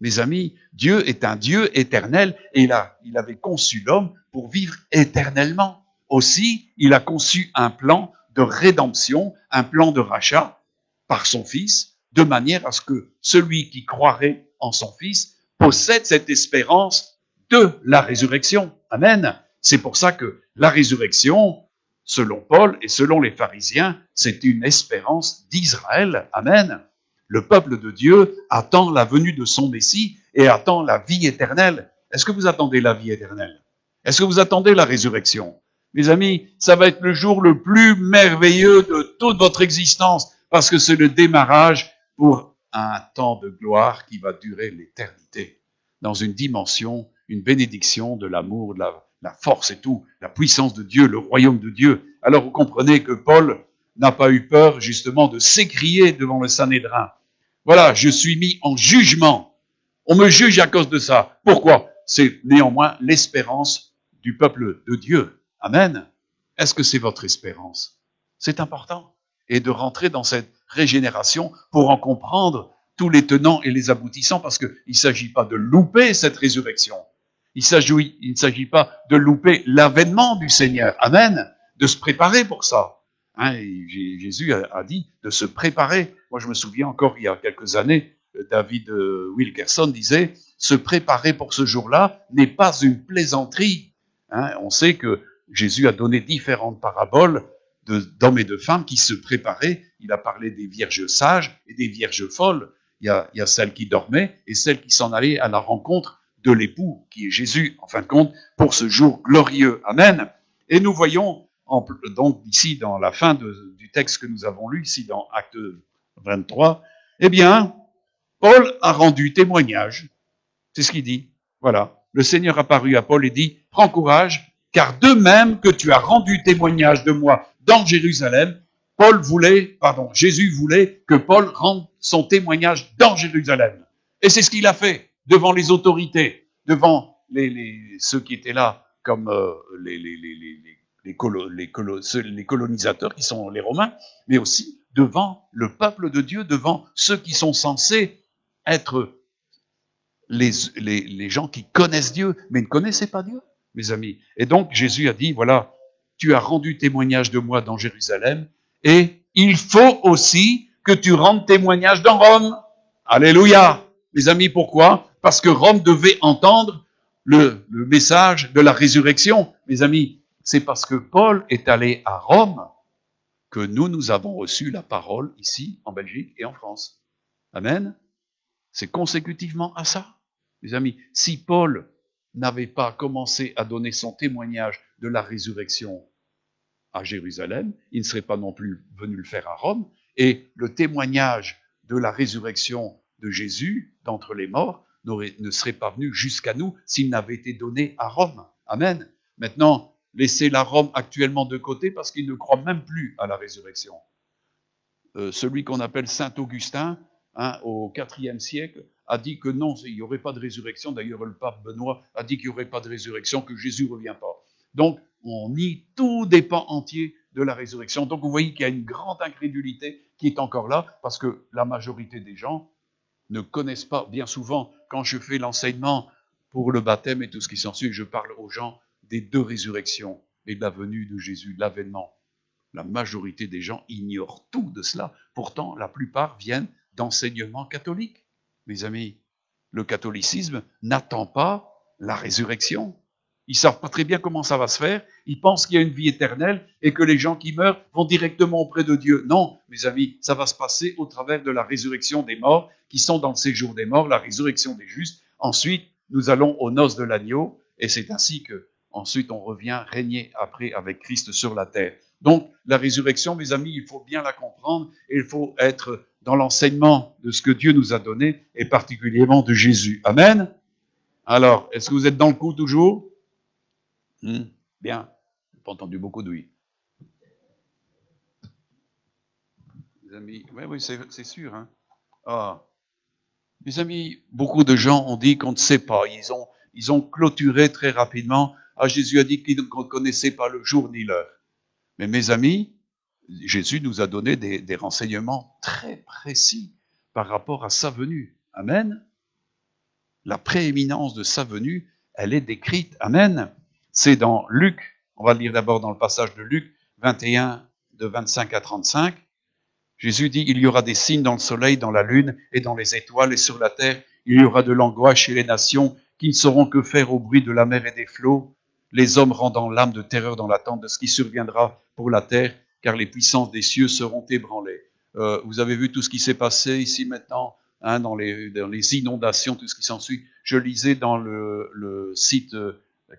Mes amis, Dieu est un Dieu éternel et il avait conçu l'homme pour vivre éternellement. Aussi, il a conçu un plan de rédemption, un plan de rachat par son Fils, de manière à ce que celui qui croirait en son Fils possède cette espérance de la résurrection. Amen. C'est pour ça que la résurrection, selon Paul et selon les pharisiens, c'est une espérance d'Israël. Amen. Le peuple de Dieu attend la venue de son Messie et attend la vie éternelle. Est-ce que vous attendez la vie éternelle? Est-ce que vous attendez la résurrection? Mes amis, ça va être le jour le plus merveilleux de toute votre existence parce que c'est le démarrage pour un temps de gloire qui va durer l'éternité dans une dimension, une bénédiction de l'amour, de la force et tout, la puissance de Dieu, le royaume de Dieu. Alors vous comprenez que Paul n'a pas eu peur justement de s'écrier devant le Sanhédrin. Voilà, je suis mis en jugement. On me juge à cause de ça. Pourquoi? C'est néanmoins l'espérance du peuple de Dieu. Amen. Est-ce que c'est votre espérance? C'est important. Et de rentrer dans cette régénération pour en comprendre tous les tenants et les aboutissants, parce qu'il ne s'agit pas de louper cette résurrection. Il ne s'agit pas de louper l'avènement du Seigneur. Amen. De se préparer pour ça. Jésus a dit de se préparer. Moi, je me souviens encore, il y a quelques années, David Wilkerson disait « Se préparer pour ce jour-là n'est pas une plaisanterie. » On sait que Jésus a donné différentes paraboles d'hommes et de femmes qui se préparaient. Il a parlé des vierges sages et des vierges folles. Il y a celles qui dormaient et celles qui s'en allaient à la rencontre de l'époux, qui est Jésus, en fin de compte, pour ce jour glorieux. Amen. Et nous voyons donc ici dans la fin du texte que nous avons lu, ici dans Acte 23, eh bien, Paul a rendu témoignage. C'est ce qu'il dit. Voilà. Le Seigneur apparut à Paul et dit, prends courage, car de même que tu as rendu témoignage de moi dans Jérusalem, Jésus voulait que Paul rende son témoignage dans Jérusalem. Et c'est ce qu'il a fait devant les autorités, devant ceux qui étaient là, comme les colonisateurs qui sont les Romains, mais aussi devant le peuple de Dieu, devant ceux qui sont censés être les gens qui connaissent Dieu, mais ne connaissaient pas Dieu, mes amis. Et donc Jésus a dit, voilà, tu as rendu témoignage de moi dans Jérusalem, et il faut aussi que tu rendes témoignage dans Rome. Alléluia. Mes amis, pourquoi? Parce que Rome devait entendre le message de la résurrection. Mes amis, c'est parce que Paul est allé à Rome que nous avons reçu la parole ici, en Belgique et en France. Amen. C'est consécutivement à ça. Mes amis, si Paul n'avait pas commencé à donner son témoignage de la résurrection à Jérusalem, il ne serait pas non plus venu le faire à Rome, et le témoignage de la résurrection de Jésus d'entre les morts ne serait pas venu jusqu'à nous s'il n'avait été donné à Rome. Amen. Maintenant, laissez la Rome actuellement de côté parce qu'ils ne croient même plus à la résurrection. Celui qu'on appelle Saint Augustin, au IVe siècle, a dit que non, il n'y aurait pas de résurrection. D'ailleurs, le pape Benoît a dit qu'il n'y aurait pas de résurrection, que Jésus ne revient pas. Donc, on nie tout des pans entiers de la résurrection. Donc, vous voyez qu'il y a une grande incrédulité qui est encore là, parce que la majorité des gens ne connaissent pas. Bien souvent, quand je fais l'enseignement pour le baptême et tout ce qui s'ensuit, je parle aux gens des deux résurrections et de la venue de Jésus, de l'avènement. La majorité des gens ignorent tout de cela. Pourtant, la plupart viennent d'enseignements catholiques. Mes amis, le catholicisme n'attend pas la résurrection. Ils savent pas très bien comment ça va se faire. Ils pensent qu'il y a une vie éternelle et que les gens qui meurent vont directement auprès de Dieu. Non, mes amis, ça va se passer au travers de la résurrection des morts, qui sont dans le séjour des morts, la résurrection des justes. Ensuite, nous allons aux noces de l'agneau, et c'est ainsi que ensuite on revient régner après avec Christ sur la terre. Donc, la résurrection, mes amis, il faut bien la comprendre et il faut être dans l'enseignement de ce que Dieu nous a donné et particulièrement de Jésus. Amen. Alors, est-ce que vous êtes dans le coup toujours? Bien. Je n'ai pas entendu beaucoup de oui. Mes amis, oui, c'est sûr. Hein. Ah. Mes amis, beaucoup de gens ont dit qu'on ne sait pas. Ils ont clôturé très rapidement. Ah, Jésus a dit qu'on ne connaissait pas le jour ni l'heure. Mais mes amis, Jésus nous a donné des renseignements très précis par rapport à sa venue. Amen. La prééminence de sa venue, elle est décrite. Amen. C'est dans Luc, on va le lire d'abord dans le passage de Luc 21, de 25 à 35. Jésus dit, il y aura des signes dans le soleil, dans la lune et dans les étoiles, et sur la terre, il y aura de l'angoisse chez les nations qui ne sauront que faire au bruit de la mer et des flots, les hommes rendant l'âme de terreur dans l'attente de ce qui surviendra pour la terre, car les puissances des cieux seront ébranlées. Vous avez vu tout ce qui s'est passé ici maintenant, dans les inondations, tout ce qui s'ensuit. Je lisais dans le site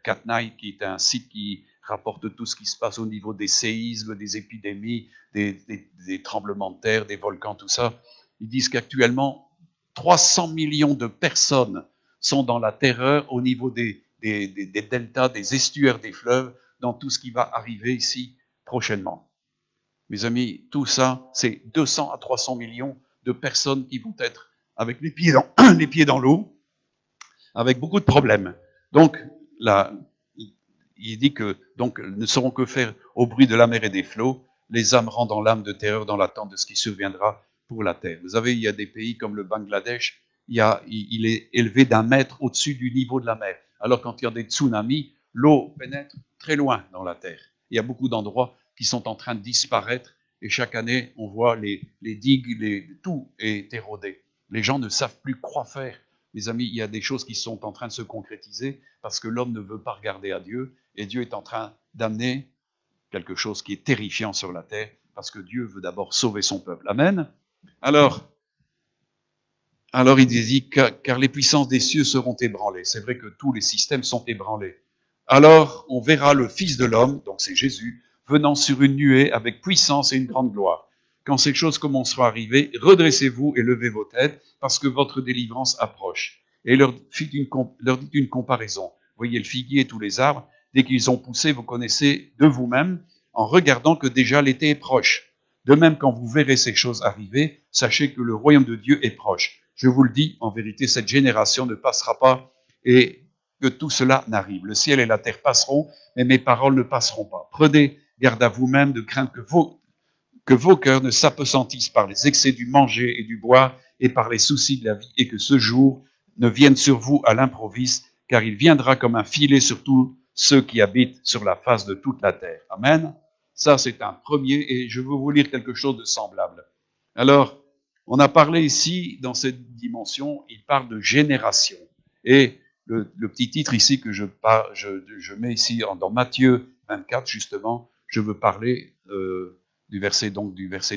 Katnai, qui est un site qui rapporte tout ce qui se passe au niveau des séismes, des épidémies, des tremblements de terre, des volcans, tout ça. Ils disent qu'actuellement, 300 millions de personnes sont dans la terreur au niveau des deltas, des estuaires des fleuves, dans tout ce qui va arriver ici prochainement. Mes amis, tout ça, c'est 200 à 300 millions de personnes qui vont être avec les pieds dans l'eau, avec beaucoup de problèmes. Donc, là, il dit que donc ne sauront que faire au bruit de la mer et des flots, les âmes rendant l'âme de terreur dans l'attente de ce qui surviendra pour la terre. Vous savez, il y a des pays comme le Bangladesh, il est élevé d'1 mètre au-dessus du niveau de la mer. Alors quand il y a des tsunamis, l'eau pénètre très loin dans la terre. Il y a beaucoup d'endroits qui sont en train de disparaître et chaque année, on voit les digues, tout est érodé. Les gens ne savent plus quoi faire. Mes amis, il y a des choses qui sont en train de se concrétiser parce que l'homme ne veut pas regarder à Dieu et Dieu est en train d'amener quelque chose qui est terrifiant sur la terre parce que Dieu veut d'abord sauver son peuple. Amen. Alors il dit, car les puissances des cieux seront ébranlées. C'est vrai que tous les systèmes sont ébranlés. Alors, on verra le Fils de l'homme, donc c'est Jésus, venant sur une nuée avec puissance et une grande gloire. Quand ces choses commenceront à arriver, redressez-vous et levez vos têtes, parce que votre délivrance approche. » Et leur dit une comparaison. Voyez le figuier et tous les arbres, dès qu'ils ont poussé, vous connaissez de vous-même, en regardant que déjà l'été est proche. De même, quand vous verrez ces choses arriver, sachez que le royaume de Dieu est proche. Je vous le dis, en vérité, cette génération ne passera pas et que tout cela n'arrive. Le ciel et la terre passeront, mais mes paroles ne passeront pas. Prenez garde à vous-même de craindre que vos cœurs ne s'appesantissent par les excès du manger et du boire et par les soucis de la vie, et que ce jour ne vienne sur vous à l'improviste, car il viendra comme un filet sur tous ceux qui habitent sur la face de toute la terre. Amen. Ça, c'est un premier, et je veux vous lire quelque chose de semblable. Alors, on a parlé ici, dans cette dimension, il parle de génération. Et le petit titre ici que je mets ici dans Matthieu 24, justement, je veux parler du verset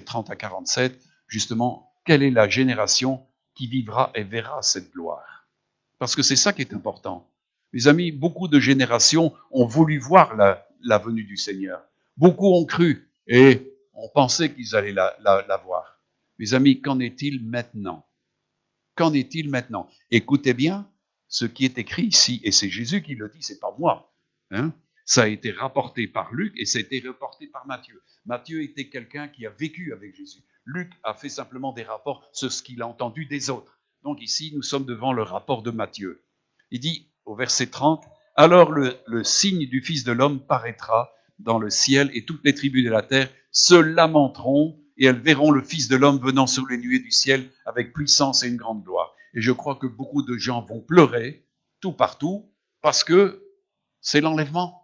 30 à 47, justement, quelle est la génération qui vivra et verra cette gloire? Parce que c'est ça qui est important. Mes amis, beaucoup de générations ont voulu voir la venue du Seigneur. Beaucoup ont cru et on pensait qu'ils allaient la voir. Mes amis, qu'en est-il maintenant? Qu'en est-il maintenant? Écoutez bien ce qui est écrit ici, et c'est Jésus qui le dit, c'est pas moi. Hein? Ça a été rapporté par Luc et ça a été rapporté par Matthieu. Matthieu était quelqu'un qui a vécu avec Jésus. Luc a fait simplement des rapports sur ce qu'il a entendu des autres. Donc ici, nous sommes devant le rapport de Matthieu. Il dit au verset 30, « Alors le signe du Fils de l'homme paraîtra dans le ciel et toutes les tribus de la terre se lamenteront et elles verront le Fils de l'homme venant sur les nuées du ciel avec puissance et une grande gloire. » Et je crois que beaucoup de gens vont pleurer tout partout parce que c'est l'enlèvement.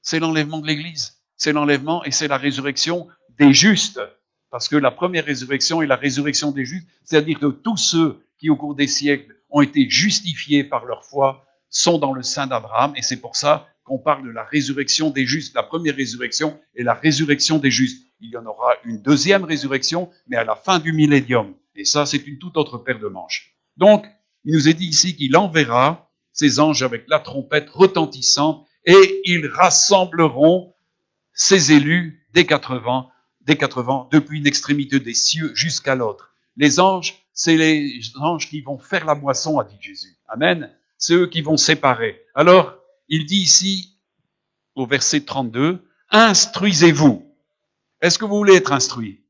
C'est l'enlèvement de l'Église. C'est l'enlèvement et c'est la résurrection des justes. Parce que la première résurrection est la résurrection des justes, c'est-à-dire que tous ceux qui, au cours des siècles, ont été justifiés par leur foi, sont dans le sein d'Abraham. Et c'est pour ça qu'on parle de la résurrection des justes. La première résurrection est la résurrection des justes. Il y en aura une deuxième résurrection, mais à la fin du millénium. Et ça, c'est une toute autre paire de manches. Donc, il nous est dit ici qu'il enverra ses anges avec la trompette retentissante et ils rassembleront ses élus des 80, depuis une extrémité des cieux jusqu'à l'autre. Les anges, c'est les anges qui vont faire la moisson, a dit Jésus. Amen. C'est eux qui vont séparer. Alors, il dit ici, au verset 32, « Instruisez-vous ». Est-ce que vous voulez être instruit?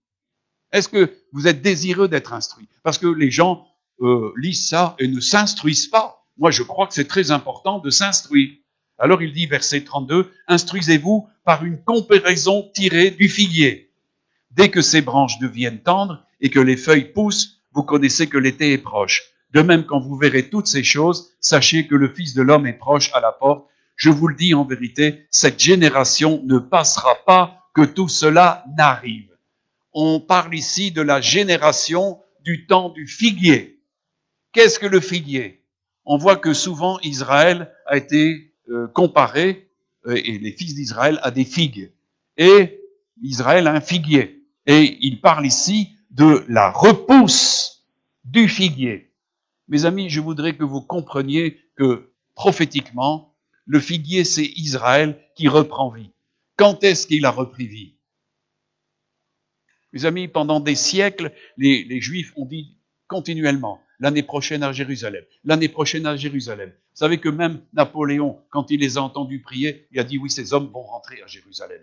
Est-ce que vous êtes désireux d'être instruit? Parce que les gens lisent ça et ne s'instruisent pas. Moi, je crois que c'est très important de s'instruire. Alors il dit, verset 32, « Instruisez-vous par une comparaison tirée du figuier. Dès que ses branches deviennent tendres et que les feuilles poussent, vous connaissez que l'été est proche. De même, quand vous verrez toutes ces choses, sachez que le Fils de l'homme est proche à la porte. Je vous le dis en vérité, cette génération ne passera pas que tout cela n'arrive. » On parle ici de la génération du temps du figuier. Qu'est-ce que le figuier? On voit que souvent Israël a été comparé, et les fils d'Israël, à des figues. Et Israël a un figuier. Et il parle ici de la repousse du figuier. Mes amis, je voudrais que vous compreniez que prophétiquement, le figuier, c'est Israël qui reprend vie. Quand est-ce qu'il a repris vie? Mes amis, pendant des siècles, les Juifs ont dit continuellement, l'année prochaine à Jérusalem, l'année prochaine à Jérusalem. Vous savez que même Napoléon, quand il les a entendus prier, il a dit, oui, ces hommes vont rentrer à Jérusalem.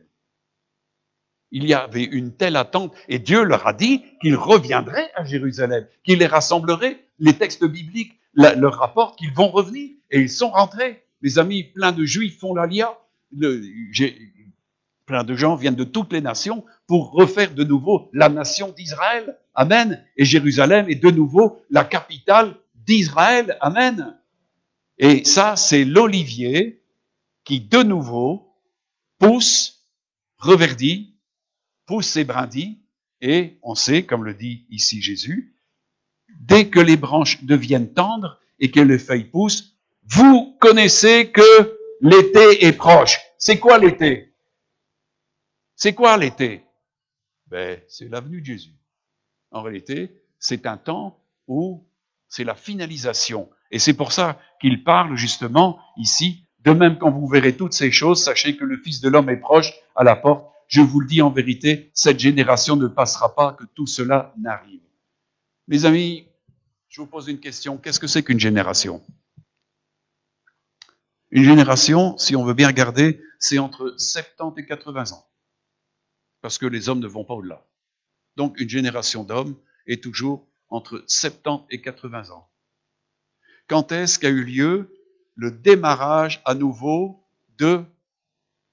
Il y avait une telle attente, et Dieu leur a dit qu'ils reviendraient à Jérusalem, qu'il les rassemblerait. Les textes bibliques leur rapportent qu'ils vont revenir, et ils sont rentrés. Mes amis, plein de Juifs font l'Alia. Plein de gens viennent de toutes les nations pour refaire de nouveau la nation d'Israël. Amen. Et Jérusalem est de nouveau la capitale d'Israël. Amen. Et ça, c'est l'olivier qui, de nouveau, pousse, reverdit, pousse ses brindilles. Et on sait, comme le dit ici Jésus, dès que les branches deviennent tendres et que les feuilles poussent, vous connaissez que l'été est proche. C'est quoi l'été? C'est quoi l'été? Ben, c'est la venue de Jésus. En réalité, c'est un temps où c'est la finalisation. Et c'est pour ça qu'il parle justement ici, de même quand vous verrez toutes ces choses, sachez que le Fils de l'homme est proche à la porte. je vous le dis en vérité, cette génération ne passera pas que tout cela n'arrive. Mes amis, je vous pose une question. Qu'est-ce que c'est qu'une génération? Une génération, si on veut bien regarder, c'est entre 70 et 80 ans. Parce que les hommes ne vont pas au-delà. Donc, une génération d'hommes est toujours entre 70 et 80 ans. Quand est-ce qu'a eu lieu le démarrage à nouveau de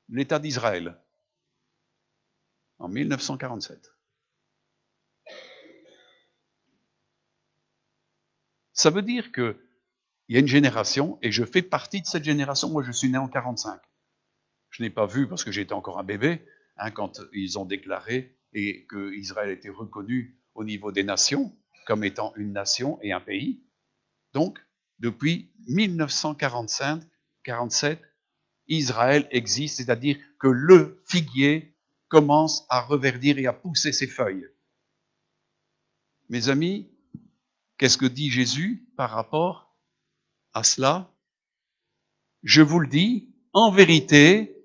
l'État d'Israël? En 1947. Ça veut dire qu'il y a une génération, et je fais partie de cette génération. Moi, je suis né en 45. Je n'ai pas vu, parce que j'étais encore un bébé, quand ils ont déclaré et que Israël était reconnu au niveau des nations comme étant une nation et un pays. Donc, depuis 1945-47, Israël existe, c'est-à-dire que le figuier commence à reverdir et à pousser ses feuilles. Mes amis, qu'est-ce que dit Jésus par rapport à cela? Je vous le dis, en vérité,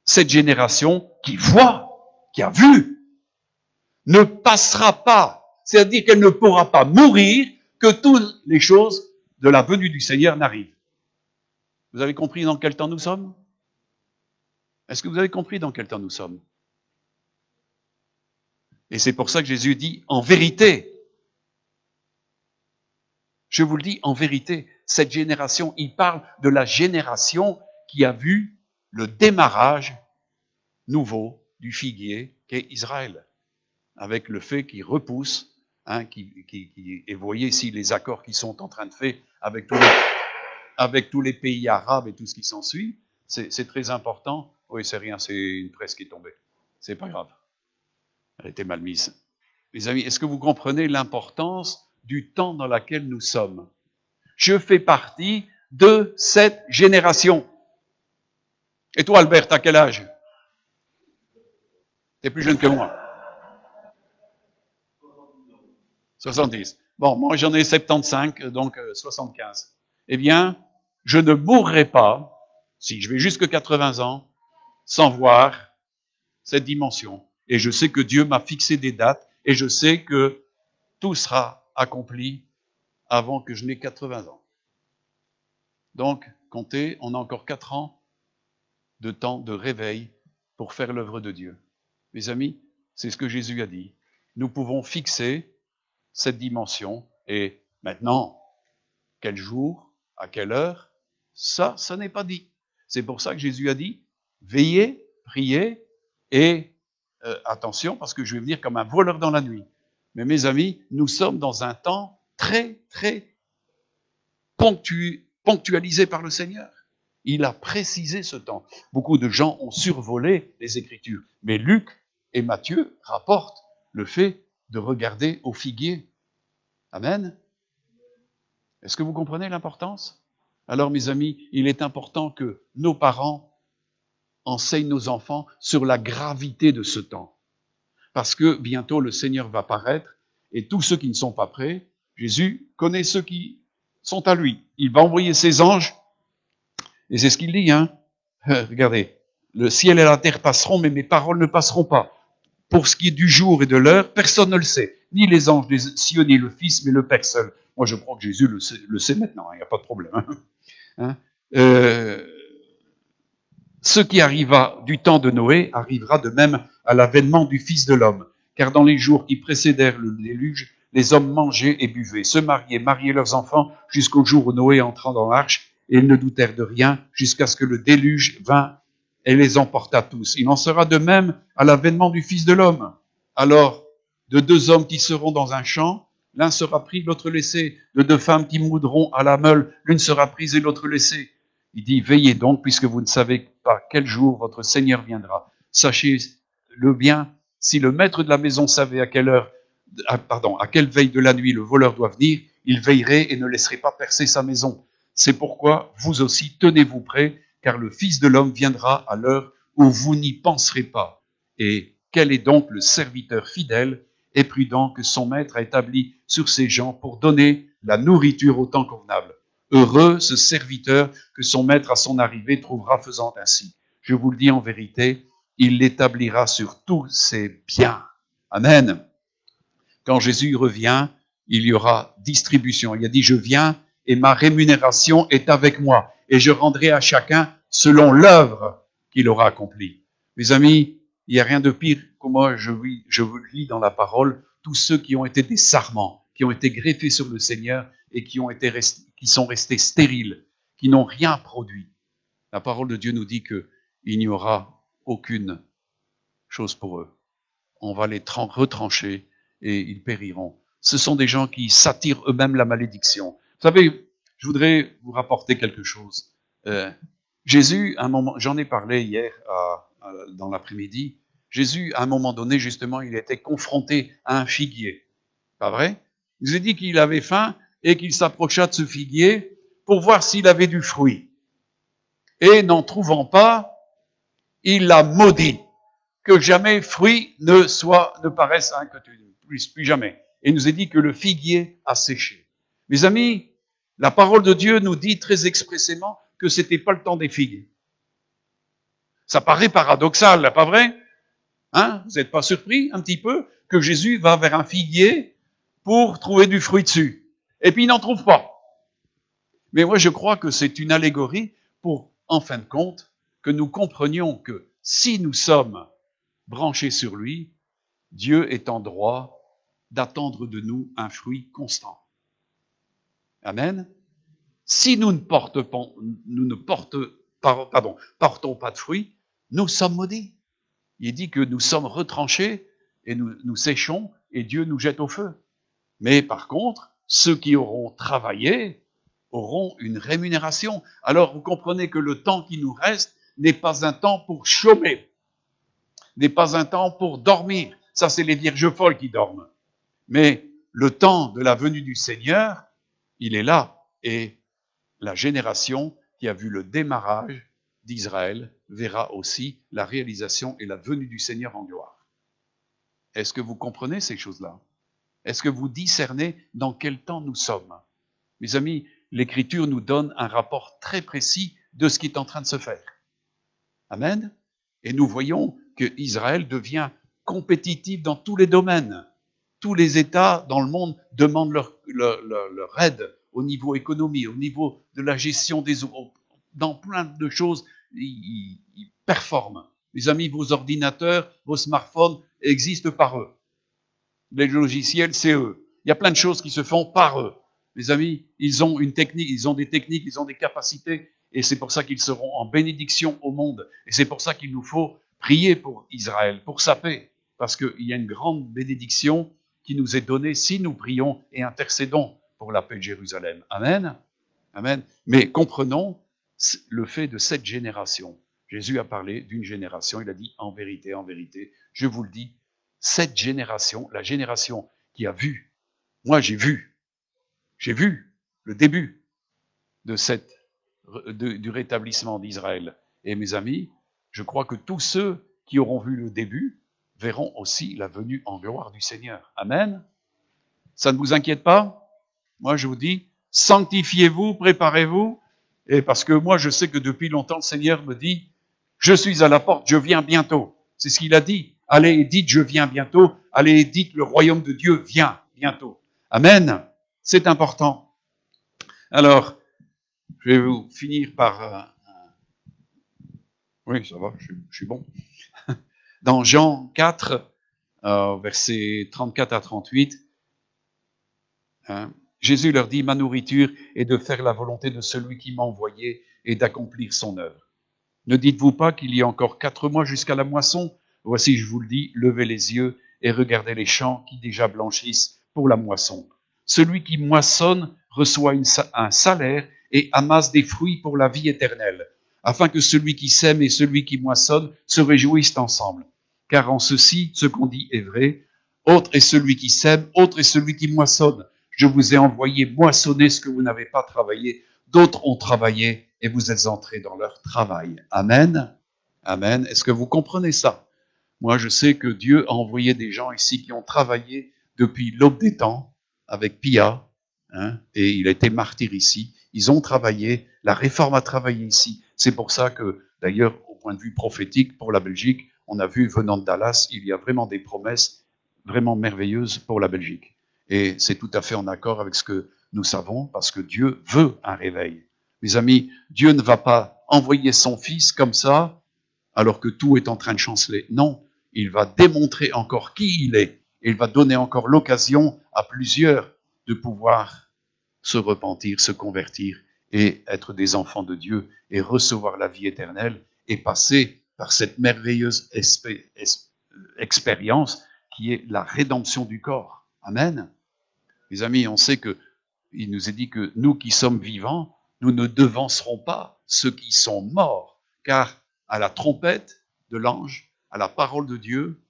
cette génération qui voit, qui a vu, ne passera pas, c'est-à-dire qu'elle ne pourra pas mourir que toutes les choses de la venue du Seigneur n'arrivent. Vous avez compris dans quel temps nous sommes? Est-ce que vous avez compris dans quel temps nous sommes? Et c'est pour ça que Jésus dit, en vérité, je vous le dis en vérité, cette génération, il parle de la génération qui a vu le démarrage nouveau du figuier qu'est Israël, avec le fait qu'il repousse, et vous voyez ici les accords qui sont en train de faire avec tous les pays arabes et tout ce qui s'ensuit, c'est très important. Oui, c'est rien, c'est une presse qui est tombée. C'est pas grave. Elle était mal mise. Mes amis, est-ce que vous comprenez l'importance du temps dans lequel nous sommes? Je fais partie de cette génération. Et toi, Albert, t'as quel âge? T'es plus jeune que moi. 70. Bon, moi j'en ai 75, donc 75. Eh bien, je ne mourrai pas, si je vais jusque 80 ans, sans voir cette dimension. Et je sais que Dieu m'a fixé des dates, et je sais que tout sera accompli avant que je n'ai 80 ans. Donc, comptez, on a encore 4 ans de temps de réveil pour faire l'œuvre de Dieu. Mes amis, c'est ce que Jésus a dit. Nous pouvons fixer cette dimension, et maintenant, quel jour, à quelle heure, ça n'est pas dit. C'est pour ça que Jésus a dit, veillez, priez, et attention, parce que je vais venir comme un voleur dans la nuit. Mais mes amis, nous sommes dans un temps très, très ponctualisé par le Seigneur. Il a précisé ce temps. Beaucoup de gens ont survolé les Écritures, mais Luc et Matthieu rapportent le fait de regarder au figuier. Amen. Est-ce que vous comprenez l'importance? Alors, mes amis, il est important que nos parents enseignent nos enfants sur la gravité de ce temps. Parce que bientôt le Seigneur va paraître, et tous ceux qui ne sont pas prêts, Jésus connaît ceux qui sont à lui. Il va envoyer ses anges, et c'est ce qu'il dit, regardez, le ciel et la terre passeront, mais mes paroles ne passeront pas. Pour ce qui est du jour et de l'heure, personne ne le sait. Ni les anges des cieux, ni le Fils, mais le Père seul. Moi, je crois que Jésus le sait maintenant, il n'y a pas de problème. Ce qui arriva du temps de Noé arrivera de même à l'avènement du Fils de l'homme. Car dans les jours qui précédèrent le déluge, les hommes mangeaient et buvaient, se mariaient leurs enfants, jusqu'au jour où Noé entra dans l'arche, et ils ne doutèrent de rien, jusqu'à ce que le déluge vint et les emporta tous. Il en sera de même à l'avènement du Fils de l'homme. Alors, de 2 hommes qui seront dans un champ, l'un sera pris, l'autre laissé. De 2 femmes qui moudront à la meule, l'une sera prise et l'autre laissée. Il dit, veillez donc, puisque vous ne savez pas quel jour votre Seigneur viendra. Sachez-le bien, si le maître de la maison savait à quelle veille de la nuit le voleur doit venir, il veillerait et ne laisserait pas percer sa maison. C'est pourquoi, vous aussi, tenez-vous prêts, car le Fils de l'homme viendra à l'heure où vous n'y penserez pas. Et quel est donc le serviteur fidèle et prudent que son maître a établi sur ses gens pour donner la nourriture au temps convenable? Heureux ce serviteur que son maître à son arrivée trouvera faisant ainsi. Je vous le dis en vérité, il l'établira sur tous ses biens. Amen. Quand Jésus revient, il y aura distribution. Il a dit, je viens et ma rémunération est avec moi et je rendrai à chacun selon l'œuvre qu'il aura accomplie. Mes amis, il n'y a rien de pire que moi, je vous lis dans la parole, tous ceux qui ont été des sarments, qui ont été greffés sur le Seigneur et qui sont restés stériles, qui n'ont rien produit. La parole de Dieu nous dit qu'il n'y aura aucune chose pour eux. On va les retrancher et ils périront. Ce sont des gens qui s'attirent eux-mêmes la malédiction. Vous savez, je voudrais vous rapporter quelque chose. Jésus, à un moment, j'en ai parlé hier dans l'après-midi, Jésus, à un moment donné, justement, il était confronté à un figuier. Pas vrai? Il nous a dit qu'il avait faim et qu'il s'approcha de ce figuier pour voir s'il avait du fruit. Et n'en trouvant pas, il l'a maudit. Que jamais fruit ne paraisse, que tu ne puisses plus jamais. Et il nous a dit que le figuier a séché. Mes amis, la parole de Dieu nous dit très expressément que c'était pas le temps des figues. Ça paraît paradoxal, pas vrai? Hein? Vous n'êtes pas surpris un petit peu que Jésus va vers un figuier pour trouver du fruit dessus. Et puis il n'en trouve pas. Mais moi je crois que c'est une allégorie pour, en fin de compte, que nous comprenions que si nous sommes branchés sur lui, Dieu est en droit d'attendre de nous un fruit constant. Amen. Si nous ne portons pas de fruits, nous sommes maudits. Il dit que nous sommes retranchés et nous séchons et Dieu nous jette au feu. Mais par contre, ceux qui auront travaillé auront une rémunération. Alors vous comprenez que le temps qui nous reste n'est pas un temps pour chômer, n'est pas un temps pour dormir. Ça, c'est les vierges folles qui dorment. Mais le temps de la venue du Seigneur, il est là. Et la génération qui a vu le démarrage d'Israël verra aussi la réalisation et la venue du Seigneur en gloire. Est-ce que vous comprenez ces choses-là? Est-ce que vous discernez dans quel temps nous sommes? Mes amis, l'Écriture nous donne un rapport très précis de ce qui est en train de se faire. Amen. Et nous voyons que Israël devient compétitif dans tous les domaines. Tous les États dans le monde demandent leur aide au niveau économie, au niveau de la gestion des eaux. Dans plein de choses, ils performent. Mes amis, vos ordinateurs, vos smartphones existent par eux. Les logiciels, c'est eux. Il y a plein de choses qui se font par eux. Mes amis, ils ont une technique, ils ont des techniques, ils ont des capacités, et c'est pour ça qu'ils seront en bénédiction au monde. Et c'est pour ça qu'il nous faut prier pour Israël, pour sa paix, parce qu'il y a une grande bénédiction qui nous est donnée si nous prions et intercédons pour la paix de Jérusalem. Amen. Amen. Mais comprenons le fait de cette génération. Jésus a parlé d'une génération, il a dit en vérité, je vous le dis, cette génération, la génération qui a vu, moi j'ai vu le début du rétablissement d'Israël. Et mes amis, je crois que tous ceux qui auront vu le début verront aussi la venue en gloire du Seigneur. Amen. Ça ne vous inquiète pas? Moi je vous dis, sanctifiez-vous, préparez-vous, et parce que moi je sais que depuis longtemps le Seigneur me dit, je suis à la porte, je viens bientôt. C'est ce qu'il a dit. Allez et dites, je viens bientôt. Allez et dites, le royaume de Dieu vient bientôt. Amen. C'est important. Alors, je vais vous finir par... Oui, ça va, je suis bon. Dans Jean 4, versets 34 à 38, Jésus leur dit, ma nourriture est de faire la volonté de celui qui m'a envoyé et d'accomplir son œuvre. Ne dites-vous pas qu'il y a encore 4 mois jusqu'à la moisson? Voici, je vous le dis, levez les yeux et regardez les champs qui déjà blanchissent pour la moisson. Celui qui moissonne reçoit un salaire et amasse des fruits pour la vie éternelle, afin que celui qui sème et celui qui moissonne se réjouissent ensemble. Car en ceci, ce qu'on dit est vrai, autre est celui qui sème, autre est celui qui moissonne. Je vous ai envoyé moissonner ce que vous n'avez pas travaillé. D'autres ont travaillé et vous êtes entrés dans leur travail. Amen. Amen. Est-ce que vous comprenez ça? Moi, je sais que Dieu a envoyé des gens ici qui ont travaillé depuis l'aube des temps avec Pia, et il a été martyr ici. Ils ont travaillé, la réforme a travaillé ici. C'est pour ça que, d'ailleurs, au point de vue prophétique, pour la Belgique, on a vu venant de Dallas, il y a vraiment des promesses vraiment merveilleuses pour la Belgique. Et c'est tout à fait en accord avec ce que nous savons, parce que Dieu veut un réveil. Mes amis, Dieu ne va pas envoyer son Fils comme ça, alors que tout est en train de chanceler. Non, il va démontrer encore qui il est. Et il va donner encore l'occasion à plusieurs de pouvoir se repentir, se convertir et être des enfants de Dieu et recevoir la vie éternelle et passer par cette merveilleuse expérience qui est la rédemption du corps. Amen. Les amis, on sait que il nous est dit que nous qui sommes vivants, nous ne devancerons pas ceux qui sont morts, car à la trompette de l'ange, à la parole de Dieu,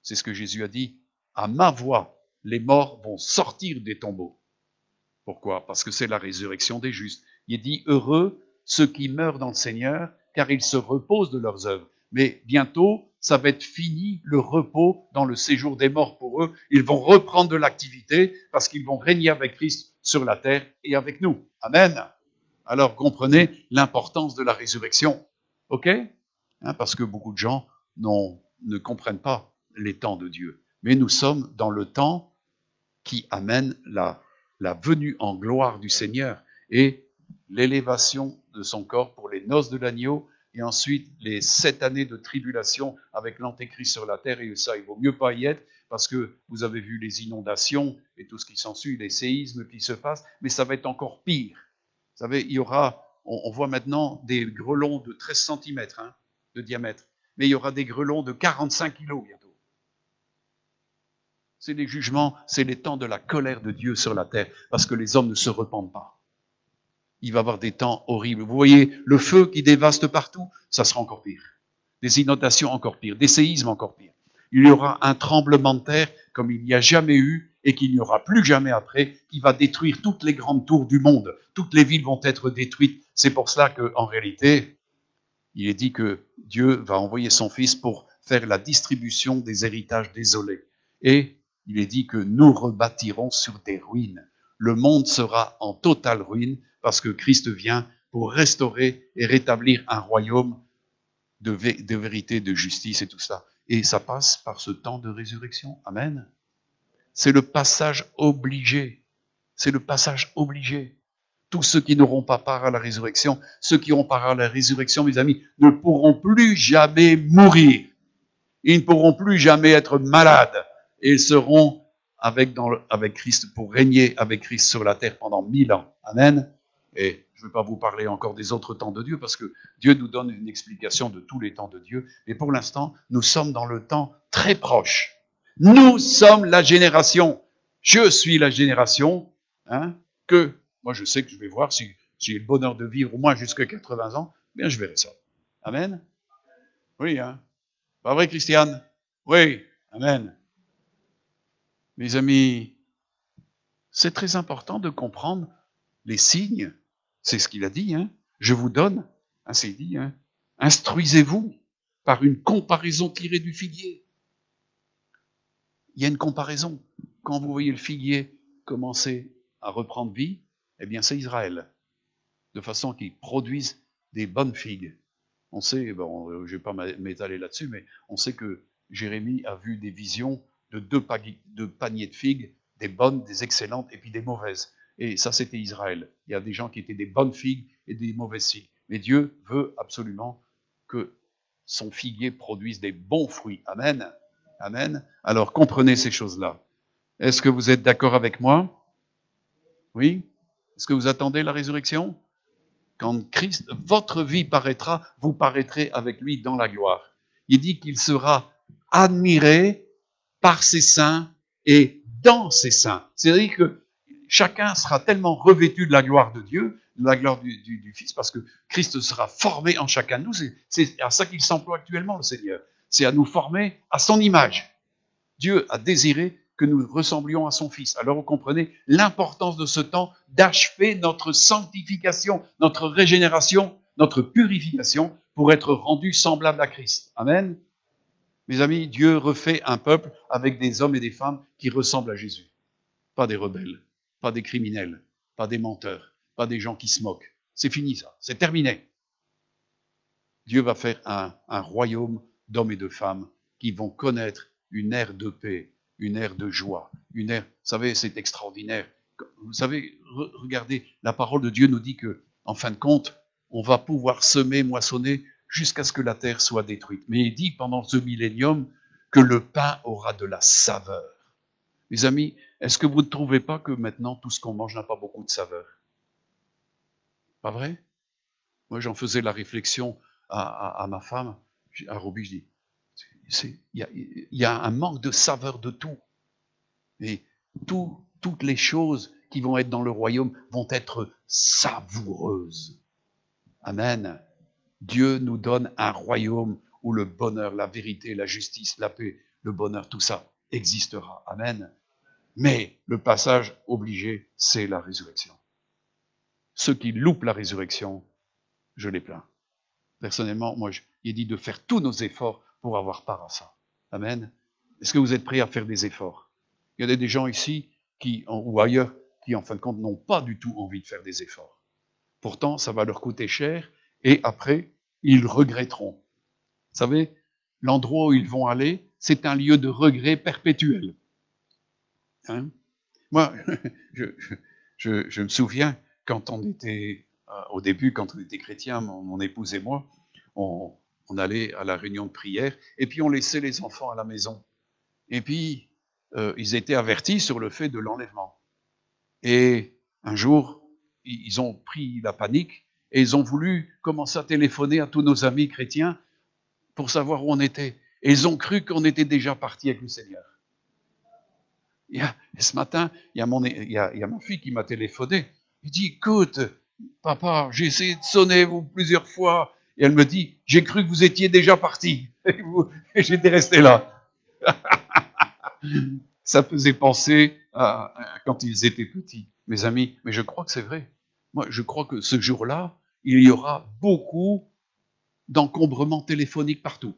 c'est ce que Jésus a dit, à ma voix, les morts vont sortir des tombeaux. Pourquoi? Parce que c'est la résurrection des justes. Il est dit, heureux ceux qui meurent dans le Seigneur, car ils se reposent de leurs œuvres. Mais bientôt, ça va être fini, le repos dans le séjour des morts pour eux. Ils vont reprendre de l'activité parce qu'ils vont régner avec Christ sur la terre et avec nous. Amen. Alors comprenez l'importance de la résurrection. OK? Parce que beaucoup de gens ne comprennent pas les temps de Dieu. Mais nous sommes dans le temps qui amène la venue en gloire du Seigneur et l'élévation de son corps pour les noces de l'agneau et ensuite les 7 années de tribulation avec l'antéchrist sur la terre. Et ça, il vaut mieux pas y être parce que vous avez vu les inondations et tout ce qui s'ensuit, les séismes qui se passent, mais ça va être encore pire. Vous savez, il y aura, on voit maintenant des grêlons de 13 cm de diamètre, mais il y aura des grêlons de 45 kilos bientôt. C'est les jugements, c'est les temps de la colère de Dieu sur la terre, parce que les hommes ne se repentent pas. Il va y avoir des temps horribles. Vous voyez, le feu qui dévaste partout, ça sera encore pire. Des inondations encore pires, des séismes encore pires. Il y aura un tremblement de terre comme il n'y a jamais eu et qu'il n'y aura plus jamais après, qui va détruire toutes les grandes tours du monde. Toutes les villes vont être détruites. C'est pour cela qu'en réalité, il est dit que Dieu va envoyer son Fils pour faire la distribution des héritages désolés. Et il est dit que nous rebâtirons sur des ruines. Le monde sera en totale ruine parce que Christ vient pour restaurer et rétablir un royaume de vérité, de justice et tout ça. Et ça passe par ce temps de résurrection. Amen. C'est le passage obligé. C'est le passage obligé. Tous ceux qui n'auront pas part à la résurrection, ceux qui auront part à la résurrection, mes amis, ne pourront plus jamais mourir. Ils ne pourront plus jamais être malades. Et ils seront avec Christ pour régner avec Christ sur la terre pendant 1000 ans. Amen. Et je ne vais pas vous parler encore des autres temps de Dieu parce que Dieu nous donne une explication de tous les temps de Dieu. Mais pour l'instant, nous sommes dans le temps très proche. Nous sommes la génération. Je suis la génération que moi je sais que je vais voir si j'ai le bonheur de vivre au moins jusqu'à 80 ans. Bien, je verrai ça. Amen. Oui, Pas vrai, Christiane? Oui. Amen. Mes amis, c'est très important de comprendre les signes. C'est ce qu'il a dit, Je vous donne, c'est dit, instruisez-vous par une comparaison tirée du figuier. Il y a une comparaison. Quand vous voyez le figuier commencer à reprendre vie, eh bien c'est Israël. De façon qu'ils produisent des bonnes figues. On sait, bon, je ne vais pas m'étaler là-dessus, mais on sait que Jérémie a vu des visions de deux paniers de figues, des bonnes, des excellentes et puis des mauvaises. Et ça, c'était Israël. Il y a des gens qui étaient des bonnes figues et des mauvaises figues. Mais Dieu veut absolument que son figuier produise des bons fruits. Amen. Amen. Alors, comprenez ces choses-là. Est-ce que vous êtes d'accord avec moi? Oui? Est-ce que vous attendez la résurrection? Quand Christ, votre vie paraîtra, vous paraîtrez avec lui dans la gloire. Il dit qu'il sera admiré par ses saints et dans ses saints. C'est-à-dire que chacun sera tellement revêtu de la gloire de Dieu, de la gloire du Fils, parce que Christ sera formé en chacun de nous. C'est à ça qu'il s'emploie actuellement, le Seigneur. C'est à nous former à son image. Dieu a désiré que nous ressemblions à son Fils. Alors vous comprenez l'importance de ce temps d'achever notre sanctification, notre régénération, notre purification pour être rendu semblable à Christ. Amen. Mes amis, Dieu refait un peuple avec des hommes et des femmes qui ressemblent à Jésus. Pas des rebelles, pas des criminels, pas des menteurs, pas des gens qui se moquent. C'est fini ça, c'est terminé. Dieu va faire un royaume d'hommes et de femmes qui vont connaître une ère de paix, une ère de joie, une ère, vous savez, c'est extraordinaire. Vous savez, regardez, la parole de Dieu nous dit que, en fin de compte, on va pouvoir semer, moissonner jusqu'à ce que la terre soit détruite. Mais il dit pendant ce millénium que le pain aura de la saveur. Mes amis, est-ce que vous ne trouvez pas que maintenant tout ce qu'on mange n'a pas beaucoup de saveur? Pas vrai? Moi, j'en faisais la réflexion à ma femme, à Roby, je dis, il y a un manque de saveur de tout. Et toutes les choses qui vont être dans le royaume vont être savoureuses. Amen. Dieu nous donne un royaume où le bonheur, la vérité, la justice, la paix, le bonheur, tout ça existera. Amen. Mais le passage obligé, c'est la résurrection. Ceux qui loupent la résurrection, je les plains. Personnellement, moi, il est dit de faire tous nos efforts pour avoir part à ça. Amen. Est-ce que vous êtes prêts à faire des efforts? Il y a des gens ici ou ailleurs qui, en fin de compte, n'ont pas du tout envie de faire des efforts. Pourtant, ça va leur coûter cher et après, ils regretteront. Vous savez, l'endroit où ils vont aller, c'est un lieu de regret perpétuel. Hein? Moi, je me souviens, quand on était, au début, quand on était chrétien, mon épouse et moi, on allait à la réunion de prière, et puis on laissait les enfants à la maison. Et puis, ils étaient avertis sur le fait de l'enlèvement. Et un jour, ils ont pris la panique, et ils ont voulu commencer à téléphoner à tous nos amis chrétiens pour savoir où on était. Et ils ont cru qu'on était déjà partis avec le Seigneur. Et ce matin, il y a ma fille qui m'a téléphoné. Il dit, écoute, papa, j'ai essayé de sonner plusieurs fois. Et elle me dit, j'ai cru que vous étiez déjà parti. Et j'étais resté là. Ça faisait penser à quand ils étaient petits, mes amis. Mais je crois que c'est vrai. Moi, je crois que ce jour-là, il y aura beaucoup d'encombrements téléphoniques partout.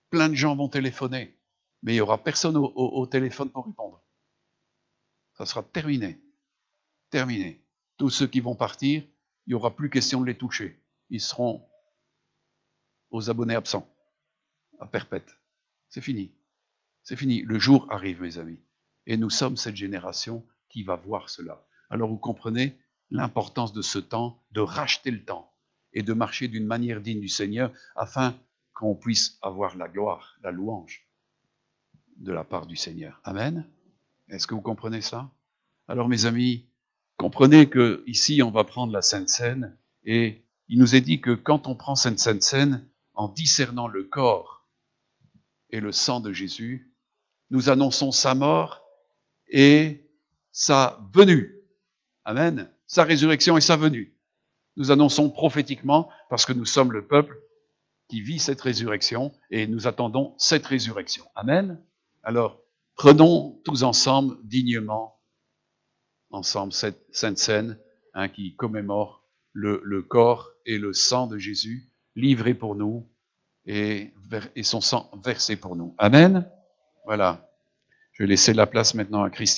Plein de gens vont téléphoner, mais il n'y aura personne au téléphone pour répondre. Ça sera terminé. Terminé. Tous ceux qui vont partir, il n'y aura plus question de les toucher. Ils seront aux abonnés absents, à perpète. C'est fini. C'est fini. Le jour arrive, mes amis. Et nous sommes cette génération qui va voir cela. Alors vous comprenez l'importance de ce temps, de racheter le temps et de marcher d'une manière digne du Seigneur afin qu'on puisse avoir la gloire, la louange de la part du Seigneur. Amen. Est-ce que vous comprenez ça? Alors mes amis, comprenez que ici on va prendre la Sainte Seine et il nous est dit que quand on prend cette Sainte Seine en discernant le corps et le sang de Jésus, nous annonçons sa mort et sa venue. Amen. Sa résurrection et sa venue. Nous annonçons prophétiquement parce que nous sommes le peuple qui vit cette résurrection et nous attendons cette résurrection. Amen. Alors, prenons tous ensemble, dignement, ensemble, cette Sainte Seine qui commémore le corps et le sang de Jésus livré pour nous et son sang versé pour nous. Amen. Voilà. Je vais laisser la place maintenant à Christian.